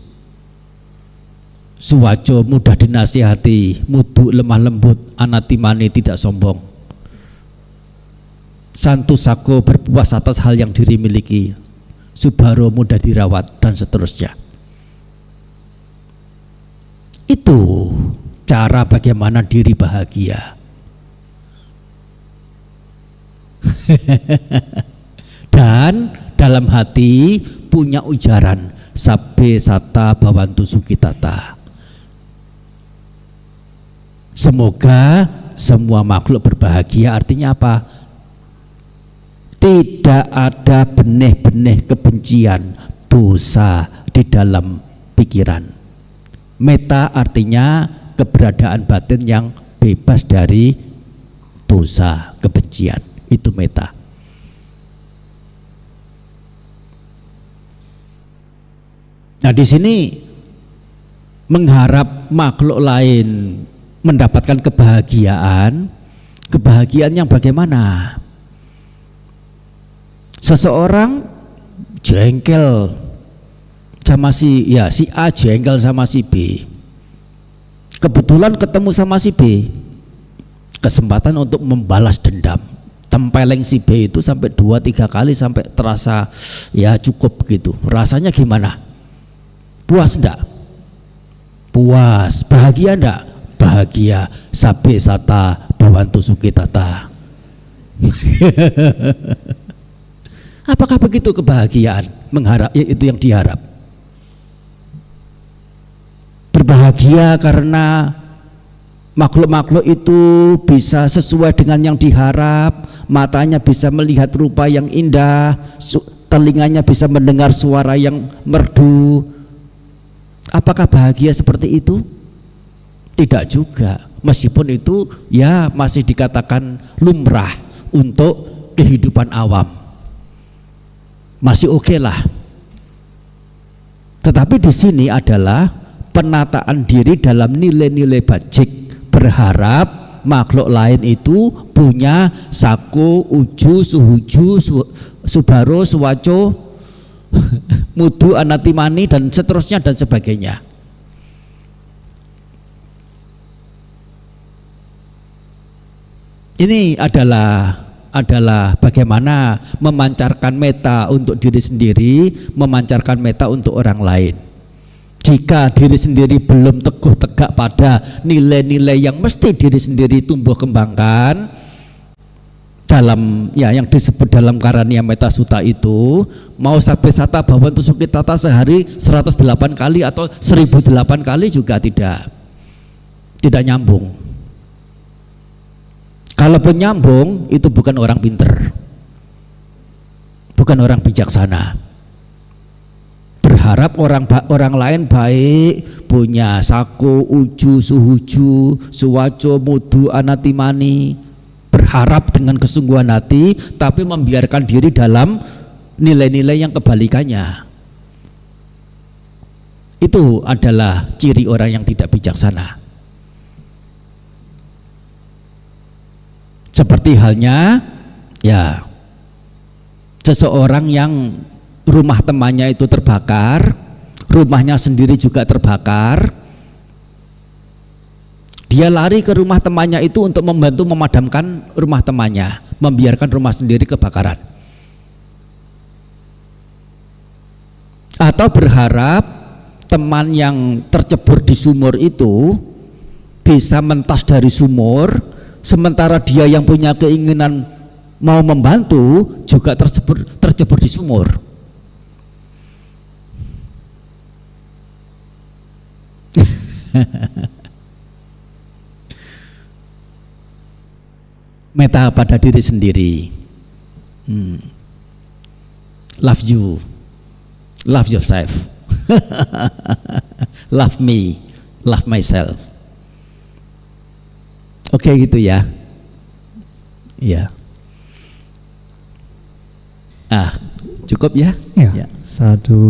[SPEAKER 1] suwaco mudah dinasihati, mudu lemah lembut, anatimani tidak sombong, santu sako berpuas atas hal yang diri miliki, subharo mudah dirawat, dan seterusnya. Itu cara bagaimana diri bahagia. Dan dalam hati punya ujaran sabbe sata bhavantu sukitata, semoga semua makhluk berbahagia. Artinya apa? Tidak ada benih-benih kebencian, dosa di dalam pikiran. Meta artinya keberadaan batin yang bebas dari dosa, kebencian. Itu meta. Nah, di sini mengharap makhluk lain mendapatkan kebahagiaan yang bagaimana? Seseorang jengkel sama si A jengkel sama si B. Kebetulan ketemu sama si B. Kesempatan untuk membalas dendam. Tempeleng si B itu sampai 2-3 kali sampai terasa ya cukup begitu. Rasanya gimana? Puas enggak? puas. Bahagia enggak? Bahagia. Sabbe sata bhavantu sukhitata. Apakah begitu kebahagiaan? Mengharap, ya itu yang diharap. Berbahagia karena makhluk-makhluk itu bisa sesuai dengan yang diharap, matanya bisa melihat rupa yang indah, telinganya bisa mendengar suara yang merdu. Apakah bahagia seperti itu? Tidak juga, meskipun itu ya masih dikatakan lumrah untuk kehidupan awam, masih oke lah. Tetapi di sini adalah penataan diri dalam nilai-nilai bajik, berharap makhluk lain itu punya sako, uju, suhuju, subaro, suwaco, mudu, anatimani, dan seterusnya dan sebagainya. Ini adalah bagaimana memancarkan meta untuk diri sendiri, memancarkan meta untuk orang lain. Jika diri sendiri belum teguh tegak pada nilai-nilai yang mesti diri sendiri tumbuh kembangkan dalam ya yang disebut dalam Karania Meta Sutta itu, mau sabbe sata bhavantu sukhitata sehari 108 kali atau 1008 kali juga tidak nyambung. Kalaupun nyambung, itu bukan orang pinter, bukan orang bijaksana. Berharap orang lain baik, punya sako, uju, suhuju, suwaco, mudu, anatimani, berharap dengan kesungguhan hati, tapi membiarkan diri dalam nilai-nilai yang kebalikannya. Itu adalah ciri orang yang tidak bijaksana. Seperti halnya ya seseorang yang rumah temannya itu terbakar, rumahnya sendiri juga terbakar, dia lari ke rumah temannya itu untuk membantu memadamkan rumah temannya, membiarkan rumah sendiri kebakaran. Atau berharap teman yang tercebur di sumur itu bisa mentas dari sumur, sementara dia yang punya keinginan mau membantu juga tercebur di sumur. Meta pada diri sendiri. Love you, love yourself. Love me, love myself. Oke, gitu ya. Ya. Cukup ya?
[SPEAKER 4] Ya. Satu.